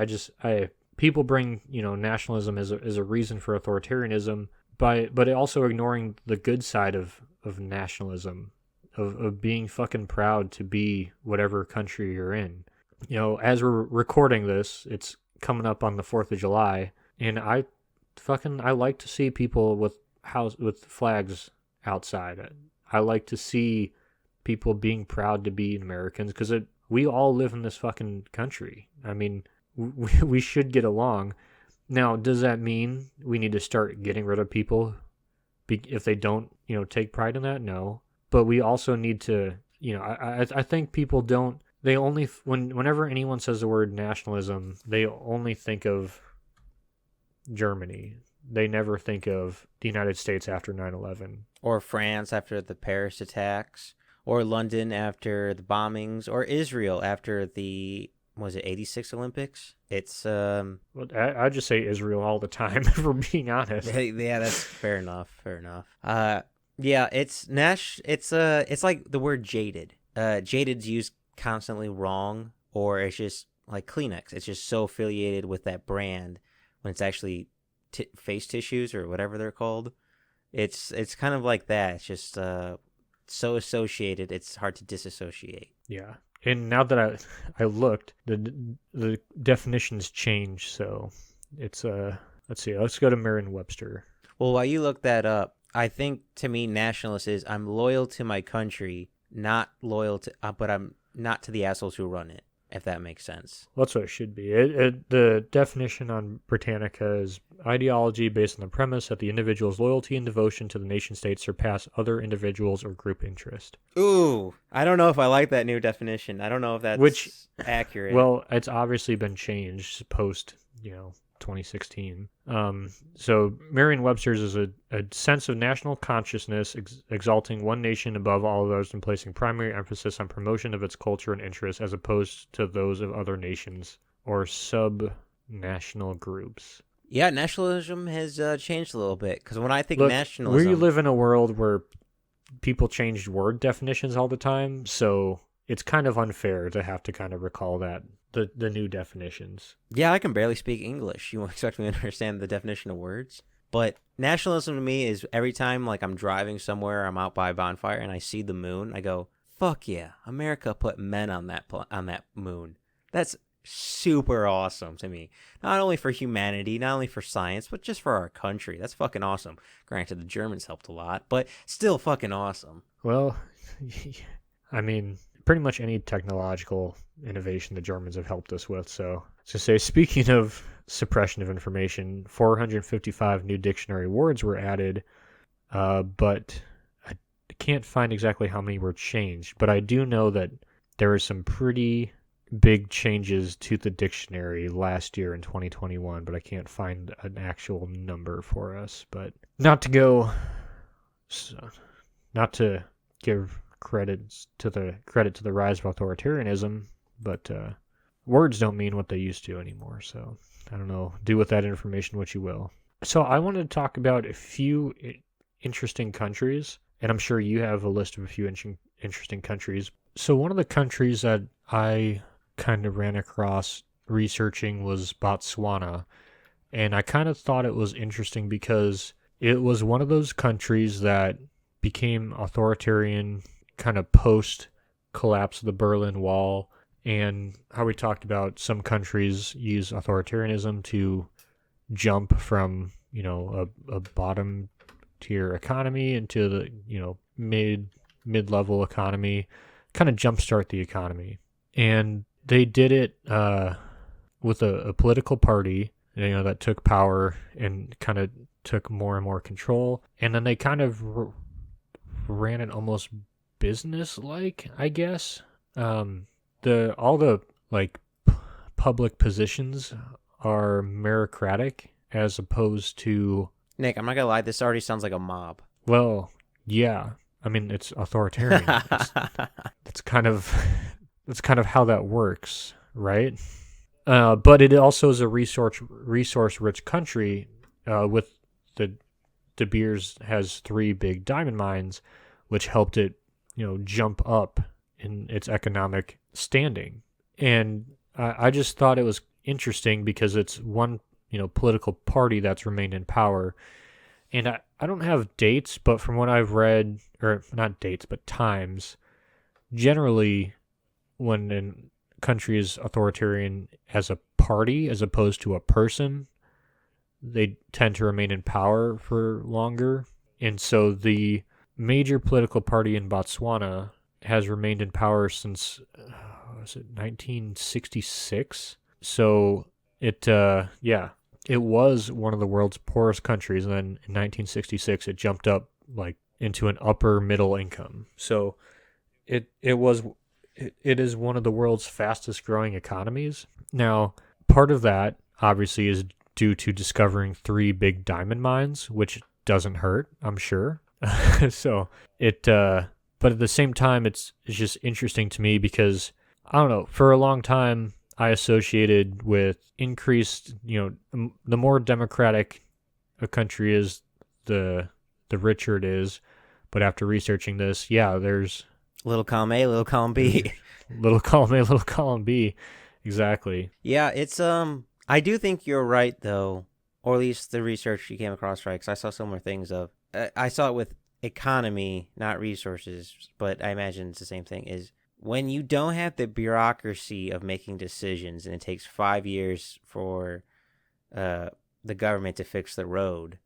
People bring nationalism as a reason for authoritarianism, but also ignoring the good side of nationalism, of being fucking proud to be whatever country you're in. As we're recording this, it's coming up on the 4th of July, and I like to see people with flags outside. I like to see people being proud to be Americans, because we all live in this fucking country. I mean, we should get along. Now, does that mean we need to start getting rid of people if they don't, take pride in that? No. But we also need to, I think people don't, they only, whenever anyone says the word nationalism, they only think of Germany. They never think of the United States after 9/11. Or France after the Paris attacks, or London after the bombings, or Israel after the, was it 86 Olympics? It's Well, I just say Israel all the time, if we're being honest. Yeah, that's fair enough. Yeah, it's like the word jaded. Jaded's used constantly wrong, or it's just like Kleenex. It's just so affiliated with that brand when it's actually face tissues or whatever they're called. It's kind of like that. It's just so associated, it's hard to disassociate. Yeah. And now that I looked, the definitions change, so it's let's see, let's go to Merriam-Webster. Well, while you look that up, I think to me nationalist is I'm loyal to my country, not loyal to but I'm not to the assholes who run it, if that makes sense. Well, that's what it should be. The definition on Britannica is ideology based on the premise that the individual's loyalty and devotion to the nation state surpass other individuals or group interest. Ooh, I don't know if I like that new definition. I don't know if that's accurate. Well, it's obviously been changed post, 2016. So Merriam-Webster's is a sense of national consciousness exalting one nation above all others and placing primary emphasis on promotion of its culture and interests as opposed to those of other nations or sub-national groups. Yeah, nationalism has changed a little bit, because when I think nationalism... We live in a world where people change word definitions all the time, so it's kind of unfair to have to kind of recall that, the new definitions. Yeah, I can barely speak English. You expect me to understand the definition of words? But nationalism to me is every time like I'm driving somewhere, I'm out by a bonfire, and I see the moon, I go, fuck yeah, America put men on that moon. That's super awesome to me. Not only for humanity, not only for science, but just for our country. That's fucking awesome. Granted, the Germans helped a lot, but still fucking awesome. Well, I mean, pretty much any technological innovation the Germans have helped us with. So to say, speaking of suppression of information, 455 new dictionary words were added, but I can't find exactly how many were changed. But I do know that there were some pretty big changes to the dictionary last year in 2021, but I can't find an actual number for us. But not to give credit to the rise of authoritarianism, but words don't mean what they used to anymore. So I don't know. Do with that information what you will. So I wanted to talk about a few interesting countries, and I'm sure you have a list of a few interesting countries. So one of the countries that I kind of ran across researching was Botswana, and I kind of thought it was interesting because it was one of those countries that became authoritarian kind of post collapse of the Berlin Wall, and how we talked about some countries use authoritarianism to jump from a bottom tier economy into the mid-level economy, kind of jumpstart the economy. And they did it with a political party, that took power and kind of took more and more control. And then they kind of ran it almost business-like, I guess. All the public positions are meritocratic as opposed to... Nick, I'm not gonna lie, this already sounds like a mob. Well, yeah. I mean, it's authoritarian. That's kind of how that works, right? But it also is a resource-rich country. With De Beers has 3 big diamond mines, which helped it, jump up in its economic standing. And I just thought it was interesting because it's one, political party that's remained in power. And I don't have dates, but from what I've read, or not dates, but times, generally when a country is authoritarian as a party as opposed to a person, they tend to remain in power for longer. And so the major political party in Botswana has remained in power since, 1966? So it was one of the world's poorest countries, and then in 1966 it jumped up into an upper middle income. So it is one of the world's fastest growing economies. Now, part of that obviously is due to discovering 3 big diamond mines, which doesn't hurt, I'm sure. So but at the same time, it's just interesting to me because, I don't know, for a long time I associated with increased, the more democratic a country is, the richer it is. But after researching this, there's little column A, little column B. Little column A, little column B. Exactly. Yeah, it's I do think you're right though, or at least the research you came across right, because I saw similar things I saw it with economy, not resources, but I imagine it's the same thing, is when you don't have the bureaucracy of making decisions and it takes 5 years for the government to fix the road,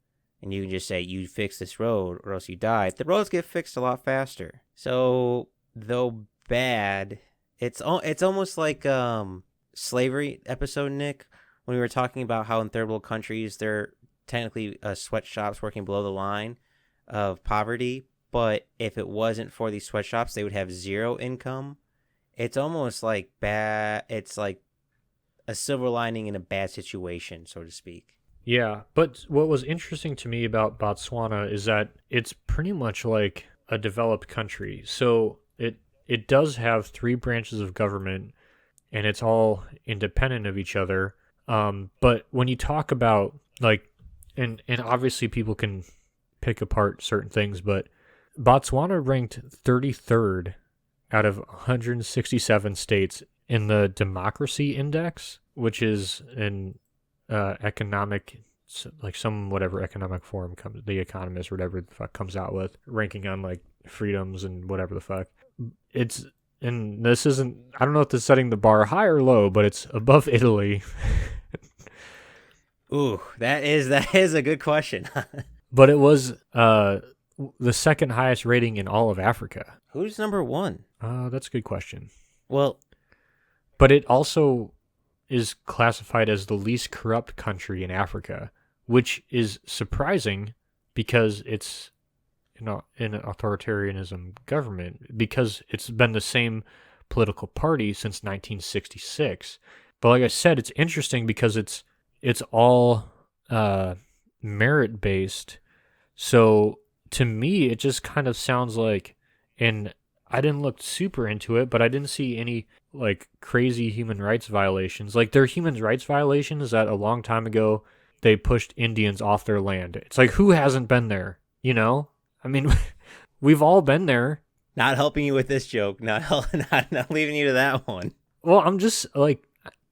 and you can just say, you fix this road or else you die, the roads get fixed a lot faster. So, though bad, it's almost like slavery episode, Nick, when we were talking about how in third world countries they're technically sweatshops working below the line of poverty, but if it wasn't for these sweatshops, they would have zero income. It's almost like bad. It's like a silver lining in a bad situation, so to speak. Yeah, but what was interesting to me about Botswana is that it's pretty much like a developed country. So it does have 3 branches of government, and it's all independent of each other. But when you talk about and obviously people can pick apart certain things, but Botswana ranked 33rd out of 167 states in the Democracy Index, which is an economic, some whatever economic forum comes, The Economist or whatever the fuck comes out with, ranking on freedoms and whatever the fuck. And this isn't, I don't know if this is setting the bar high or low, but it's above Italy. Ooh, that is a good question. But it was the second highest rating in all of Africa. Who's number 1? That's a good question. Well, but it also is classified as the least corrupt country in Africa, which is surprising because it's in an authoritarianism government, because it's been the same political party since 1966. But like I said, it's interesting because it's all merit based. So to me, it just kind of sounds like, and I didn't look super into it, but I didn't see any crazy human rights violations. Their human rights violation is that a long time ago they pushed Indians off their land. It's who hasn't been there? I mean, we've all been there. Not helping you with this joke. Not leaving you to that one. Well, I'm just what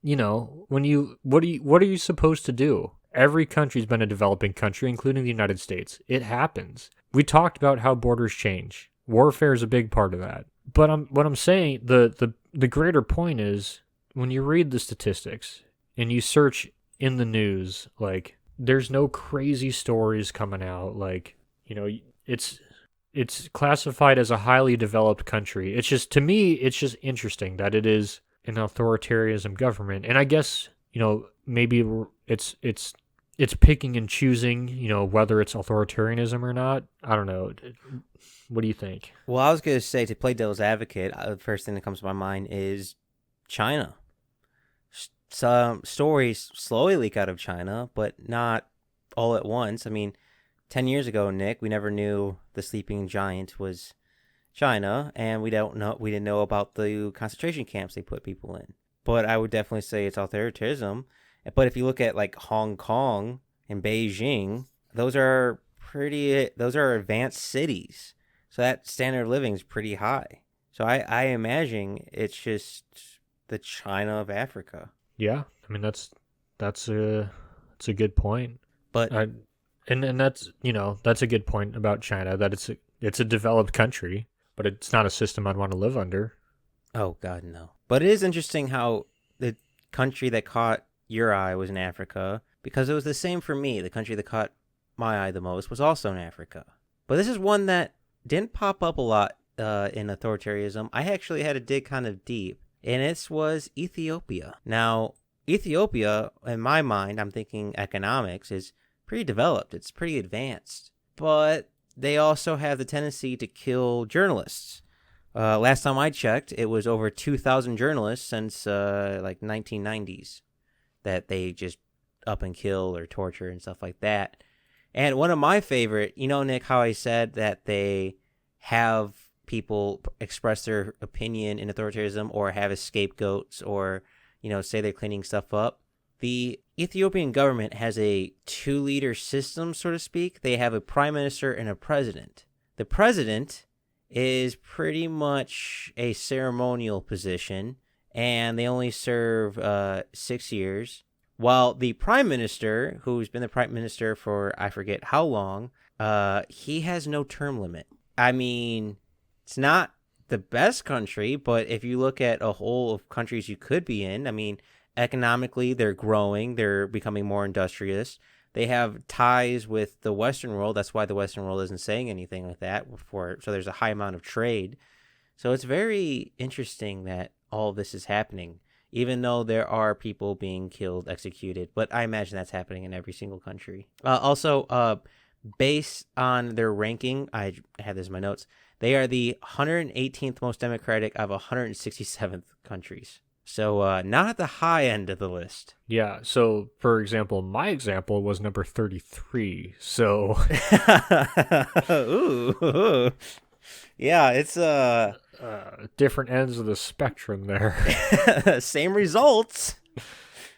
are you supposed to do? Every country's been a developing country, including the United States. It happens. We talked about how borders change. Warfare is a big part of that. But what I'm saying, the greater point is, when you read the statistics and you search in the news, there's no crazy stories coming out. it's classified as a highly developed country. It's just, to me, it's just interesting that it is an authoritarianism government. And I guess, maybe it's picking and choosing, whether it's authoritarianism or not. I don't know. What do you think? Well, I was going to say, to play devil's advocate, the first thing that comes to my mind is China. Some stories slowly leak out of China, but not all at once. I mean, 10 years ago, Nick, we never knew the sleeping giant was China, and we didn't know about the concentration camps they put people in. But I would definitely say it's authoritarianism. But if you look at like Hong Kong and Beijing, those are advanced cities. So that standard of living is pretty high. So I imagine it's just the China of Africa. Yeah, I mean that's a good point. But and that's that's a good point about China, that it's a developed country, but it's not a system I'd want to live under. Oh God, no. But it is interesting how the country that caught your eye was in Africa, because it was the same for me. The country that caught my eye the most was also in Africa. But this is one that didn't pop up a lot in authoritarianism. I actually had to dig kind of deep, and it was Ethiopia. Now, Ethiopia, in my mind, I'm thinking economics, is pretty developed. It's pretty advanced. But they also have the tendency to kill journalists. Last time I checked, it was over 2,000 journalists since like 1990s that they just up and kill or torture and stuff like that. And one of my favorite, Nick, how I said that they have people express their opinion in authoritarianism or have scapegoats or, say they're cleaning stuff up. The Ethiopian government has a two-leader system, so to speak. They have a prime minister and a president. The president is pretty much a ceremonial position, and they only serve 6 years. While the prime minister, who's been the prime minister for I forget how long, he has no term limit. I mean, it's not the best country, but if you look at a whole of countries you could be in, I mean, economically they're growing, they're becoming more industrious. They have ties with the Western world. That's why the Western world isn't saying anything like that. So there's a high amount of trade. So it's very interesting that all of this is happening, even though there are people being killed, executed. But I imagine that's happening in every single country. Also, based on their ranking, I have this in my notes, they are the 118th most democratic of 167th countries. So not at the high end of the list. Yeah, so for example, my example was number 33. So ooh. Yeah, it's different ends of the spectrum there. Same results.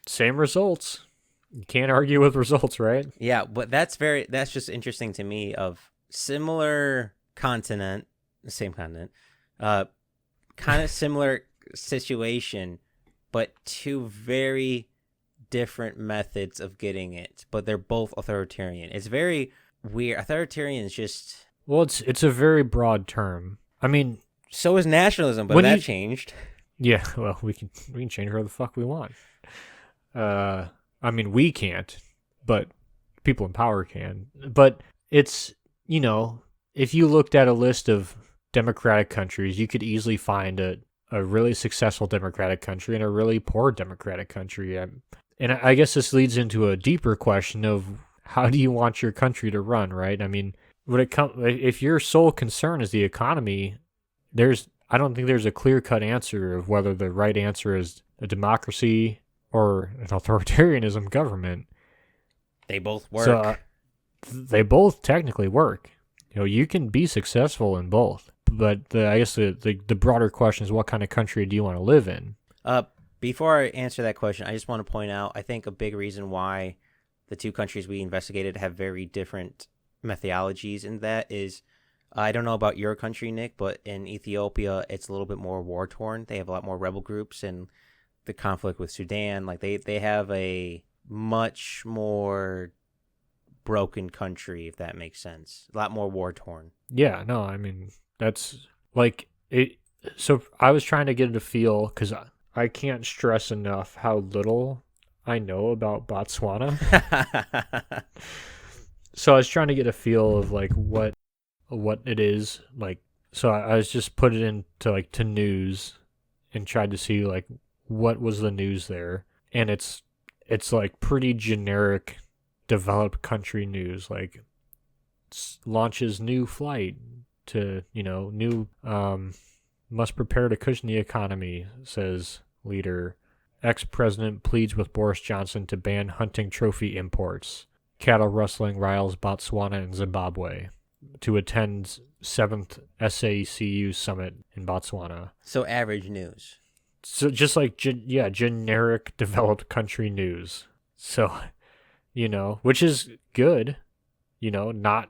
Same results. You can't argue with results, right? Yeah, but that's just interesting to me, of similar continent, same continent, kind of similar situation, but two very different methods of getting it, but they're both authoritarian. It's very weird. Authoritarian is just... Well, it's a very broad term. I mean... So is nationalism, but that changed. Yeah, well, we can change whatever the fuck we want. I mean, we can't, but people in power can. But it's, if you looked at a list of democratic countries, you could easily find a really successful democratic country and a really poor democratic country. And I guess this leads into a deeper question of how do you want your country to run, right? I mean, if your sole concern is the economy, I don't think there's a clear-cut answer of whether the right answer is a democracy or an authoritarianism government. They both work. So, they both technically work. You can be successful in both. But I guess the broader question is, what kind of country do you want to live in? Before I answer that question, I just want to point out, I think a big reason why the two countries we investigated have very different methodologies in that is, I don't know about your country, Nick, but in Ethiopia, it's a little bit more war-torn. They have a lot more rebel groups, and the conflict with Sudan, like they have a much more broken country, if that makes sense. A lot more war-torn. Yeah, no, I mean, that's like it. So I was trying to get a feel, because I can't stress enough how little I know about Botswana. So I was trying to get a feel of like what it is like. So I was just put it into like to news and tried to see like what was the news there, and it's like pretty generic developed country news, like launches new flight to new must prepare to cushion the economy, says leader. Ex-president pleads with Boris Johnson to ban hunting trophy imports. Cattle rustling riles Botswana and Zimbabwe to attend 7th SACU summit in Botswana. So average news. So just like generic developed country news. So, which is good, not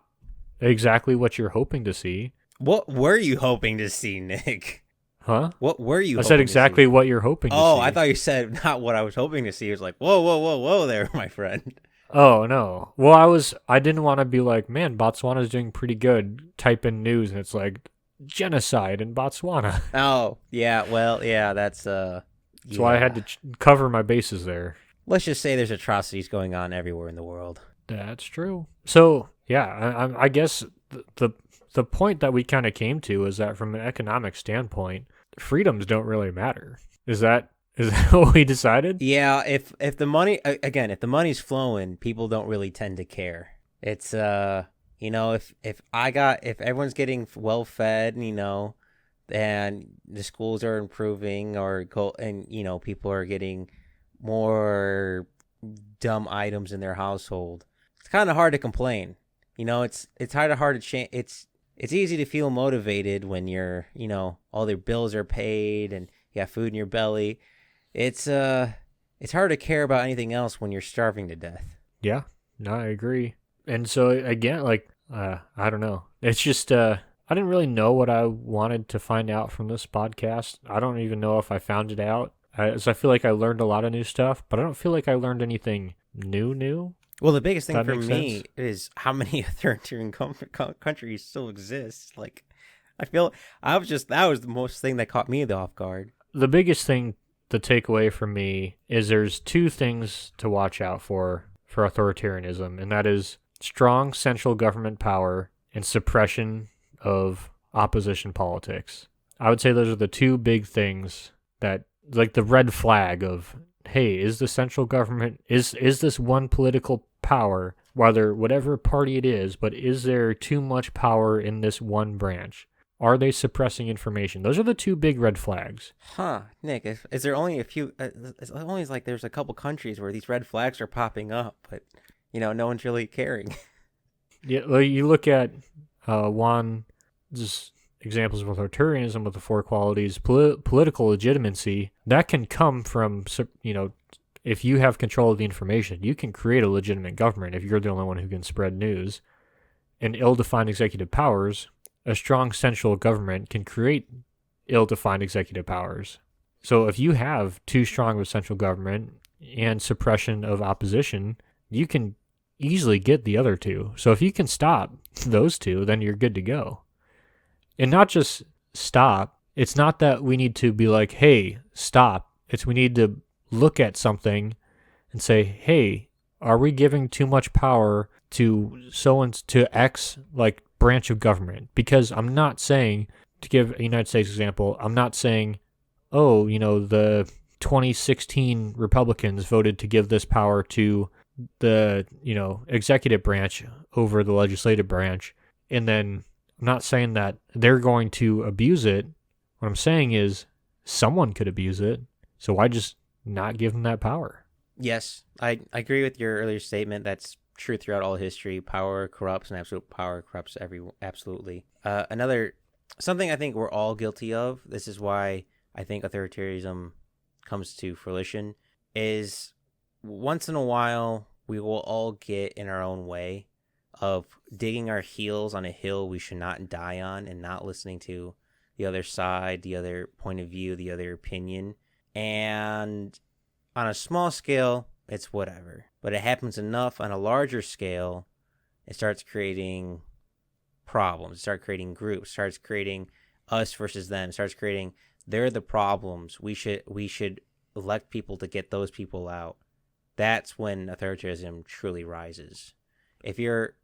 exactly what you're hoping to see. What were you hoping to see, Nick? Huh? What were you I hoping said to exactly see? what you're hoping to see. Oh, I thought you said not what I was hoping to see. It was like, whoa, whoa, whoa, whoa there, my friend. Oh, no. Well, I didn't want to be like, man, Botswana's doing pretty good. Type in news and it's like genocide in Botswana. Oh, yeah, well, yeah, that's why I had to cover my bases there. Let's just say there's atrocities going on everywhere in the world. That's true. So, yeah, I guess the point that we kind of came to is that from an economic standpoint, freedoms don't really matter. Is that what we decided? Yeah, if the money if the money's flowing, people don't really tend to care. It's if everyone's getting well fed, and the schools are improving and people are getting more dumb items in their household, it's kind of hard to complain. It's hard to change. It's easy to feel motivated when you're, all their bills are paid and you have food in your belly. It's hard to care about anything else when you're starving to death. Yeah, no, I agree. And so again, like, I don't know. It's just, I didn't really know what I wanted to find out from this podcast. I don't even know if I found it out. So I feel like I learned a lot of new stuff, but I don't feel like I learned anything new. Well, the biggest thing for me sense? is how many authoritarian countries still exist. Like, that was the most thing that caught me off guard. The biggest thing to take away from me is there's two things to watch out for authoritarianism, and that is strong central government power and suppression of opposition politics. I would say those are the two big things that, like, the red flag of, hey, is the central government, is this one political power, whatever party it is, but is there too much power in this one branch? Are they suppressing information? Those are the two big red flags. Huh, Nick, is there only a few, it's only like there's a couple countries where these red flags are popping up, but, no one's really caring. Yeah, you look at just examples of authoritarianism with the four qualities, political legitimacy, that can come from, if you have control of the information, you can create a legitimate government if you're the only one who can spread news. And ill-defined executive powers, a strong central government can create ill-defined executive powers. So if you have too strong of a central government and suppression of opposition, you can easily get the other two. So if you can stop those two, then you're good to go. And not just stop. It's not that we need to be like, hey, stop. It's we need to look at something and say, hey, are we giving too much power to to X like branch of government? Because I'm not saying, to give a United States example, I'm not saying, oh, the 2016 Republicans voted to give this power to the, executive branch over the legislative branch. And then I'm not saying that they're going to abuse it. What I'm saying is someone could abuse it. So why just not give them that power? Yes, I agree with your earlier statement. That's true throughout all history. Power corrupts, and absolute power corrupts everyone. Absolutely. Something I think we're all guilty of, this is why I think authoritarianism comes to fruition, is once in a while we will all get in our own way of digging our heels on a hill we should not die on and not listening to the other side, the other point of view, the other opinion. And on a small scale, it's whatever. But it happens enough on a larger scale, it starts creating problems. It starts creating groups. It starts creating us versus them. It starts creating, they're the problems. We should elect people to get those people out. That's when authoritarianism truly rises. If you're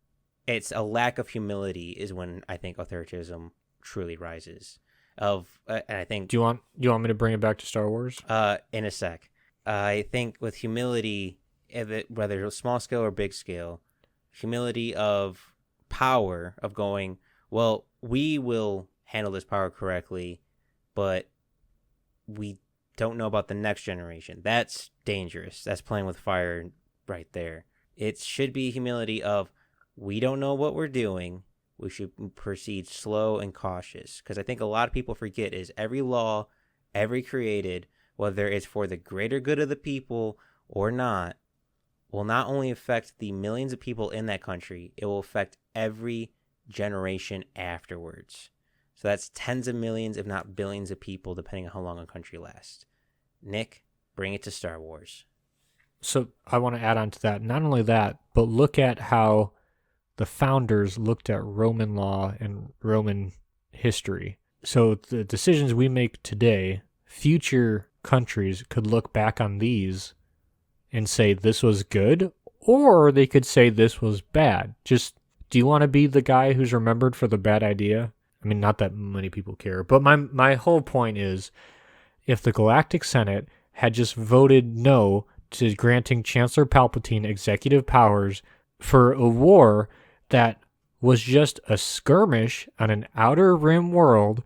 it's a lack of humility is when I think authoritarianism truly rises. And I think. Do you want me to bring it back to Star Wars? In a sec. I think with humility, whether it's small scale or big scale, humility of power of going, well, we will handle this power correctly, but we don't know about the next generation. That's dangerous. That's playing with fire right there. It should be humility of, we don't know what we're doing. We should proceed slow and cautious. Because I think a lot of people forget is every law, every created, whether it's for the greater good of the people or not, will not only affect the millions of people in that country, it will affect every generation afterwards. So that's tens of millions, if not billions of people, depending on how long a country lasts. Nick, bring it to Star Wars. So I want to add on to that. Not only that, but look at how the founders looked at Roman law and Roman history. So the decisions we make today, future countries could look back on these and say this was good, or they could say this was bad. Just, do you want to be the guy who's remembered for the bad idea? I mean, not that many people care, but my whole point is, if the Galactic Senate had just voted no to granting Chancellor Palpatine executive powers for a war that was just a skirmish on an outer rim world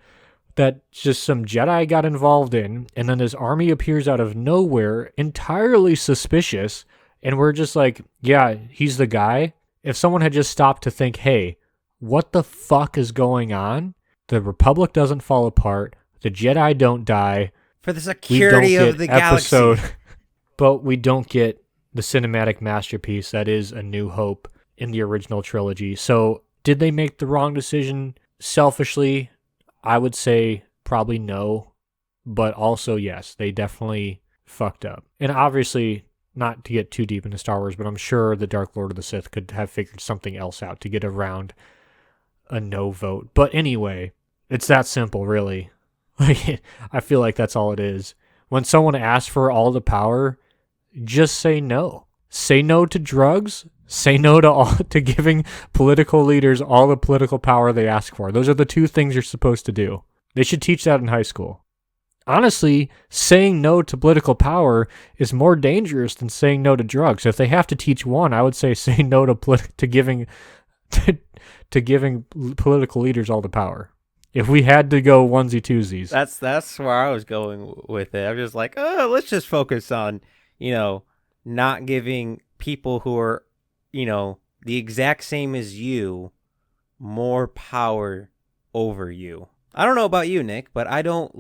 that just some Jedi got involved in, and then this army appears out of nowhere, entirely suspicious, and we're just like, yeah, he's the guy. If someone had just stopped to think, hey, what the fuck is going on? The Republic doesn't fall apart. The Jedi don't die. For the security of the galaxy. But we don't get the cinematic masterpiece that is A New Hope in the original trilogy. So did they make the wrong decision selfishly? I would say probably no. But also, yes, they definitely fucked up. And obviously, not to get too deep into Star Wars, but I'm sure the Dark Lord of the Sith could have figured something else out to get around a no vote. But anyway, it's that simple, really. Like, I feel like that's all it is. When someone asks for all the power, just say no. Say no to drugs. Say no to giving political leaders all the political power they ask for. Those are the two things you're supposed to do. They should teach that in high school. Honestly, saying no to political power is more dangerous than saying no to drugs. If they have to teach one, I would say no to giving political leaders all the power. If we had to go onesie twosies. That's where I was going with it. I'm just like, let's just focus on, not giving people who are, the exact same as you more power over you. I don't know about you, Nick, but I don't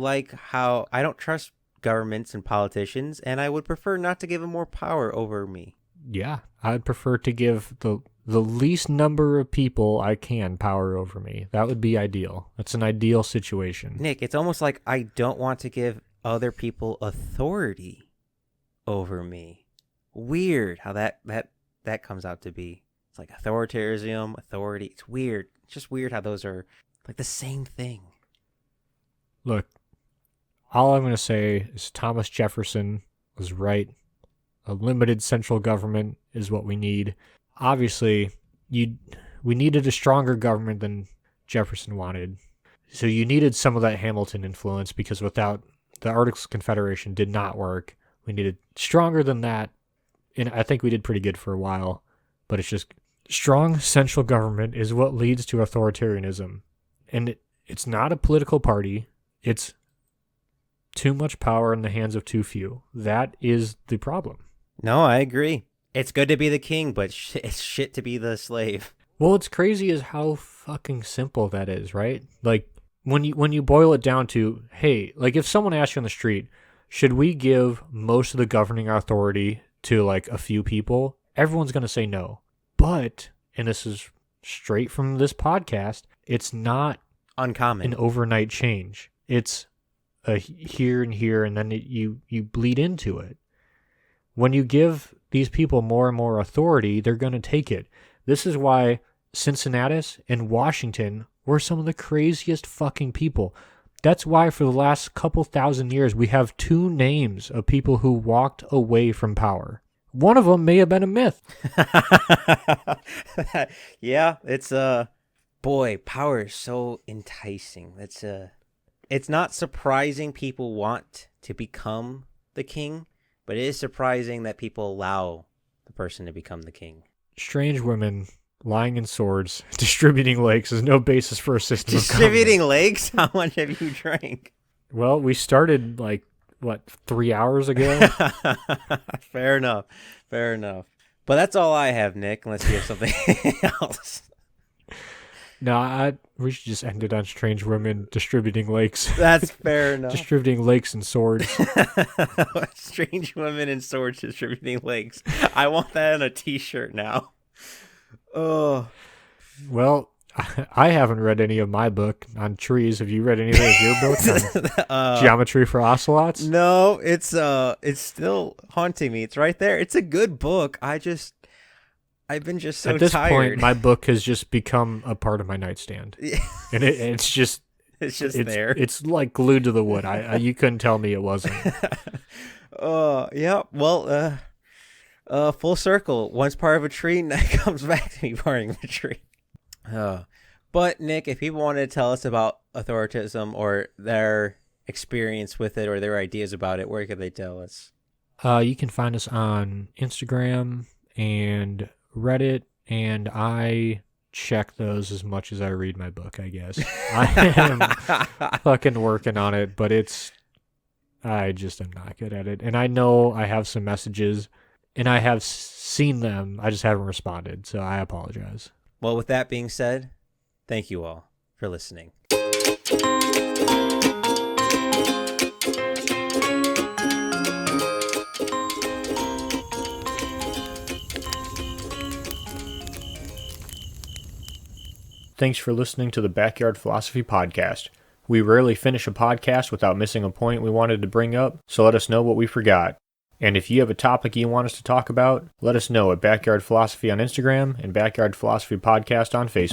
trust governments and politicians, and I would prefer not to give them more power over me. Yeah, I'd prefer to give the least number of people I can power over me. That would be ideal. That's an ideal situation. Nick, it's almost like I don't want to give other people authority over me. Weird how that comes out to be. It's like authoritarianism, authority. It's weird. It's just weird how those are like the same thing. Look, all I'm going to say is Thomas Jefferson was right. A limited central government is what we need. Obviously, we needed a stronger government than Jefferson wanted. So you needed some of that Hamilton influence, because without the Articles of Confederation did not work. We needed stronger than that. And I think we did pretty good for a while. But it's just strong central government is what leads to authoritarianism. And it's not a political party. It's too much power in the hands of too few. That is the problem. No, I agree. It's good to be the king, but it's shit to be the slave. Well, what's crazy is how fucking simple that is, right? Like, when you boil it down to, hey, like if someone asks you on the street, should we give most of the governing authority to like a few people? Everyone's going to say no. But, and this is straight from this podcast, it's not uncommon, an overnight change. It's a here and here, and then you bleed into it. When you give these people more and more authority, they're going to take it. This is why Cincinnatus and Washington were some of the craziest fucking people. That's why for the last couple thousand years, we have two names of people who walked away from power. One of them may have been a myth. Yeah, it's boy, power is so enticing. It's not surprising people want to become the king, but it is surprising that people allow the person to become the king. Strange women lying in swords, distributing lakes is no basis for a system of Distributing government. lakes? How much have you drank? Well, we started 3 hours ago? Fair enough. Fair enough. But that's all I have, Nick, unless you have something else. No, we should just end it on strange women distributing lakes. That's fair enough. Distributing lakes and swords. Strange women in swords distributing lakes. I want that on a t-shirt now. Oh. Well, I haven't read any of my book on trees. Have you read any of your book on geometry for ocelots? No, it's still haunting me. It's right there. It's a good book. I've been just so tired. At this point, my book has just become a part of my nightstand, and it's just there. It's like glued to the wood. You couldn't tell me it wasn't. Yeah. Well, full circle. Once part of a tree, now it comes back to me part of a tree. But Nick, if people wanted to tell us about authoritarianism or their experience with it or their ideas about it, where could they tell us? You can find us on Instagram and Reddit, and I check those as much as I read my book, I guess. I am fucking working on it, but I just am not good at it. And I know I have some messages, and I have seen them. I just haven't responded, so I apologize. Well, with that being said, thank you all for listening. Thanks for listening to the Backyard Philosophy Podcast. We rarely finish a podcast without missing a point we wanted to bring up, so let us know what we forgot. And if you have a topic you want us to talk about, let us know at Backyard Philosophy on Instagram and Backyard Philosophy Podcast on Facebook.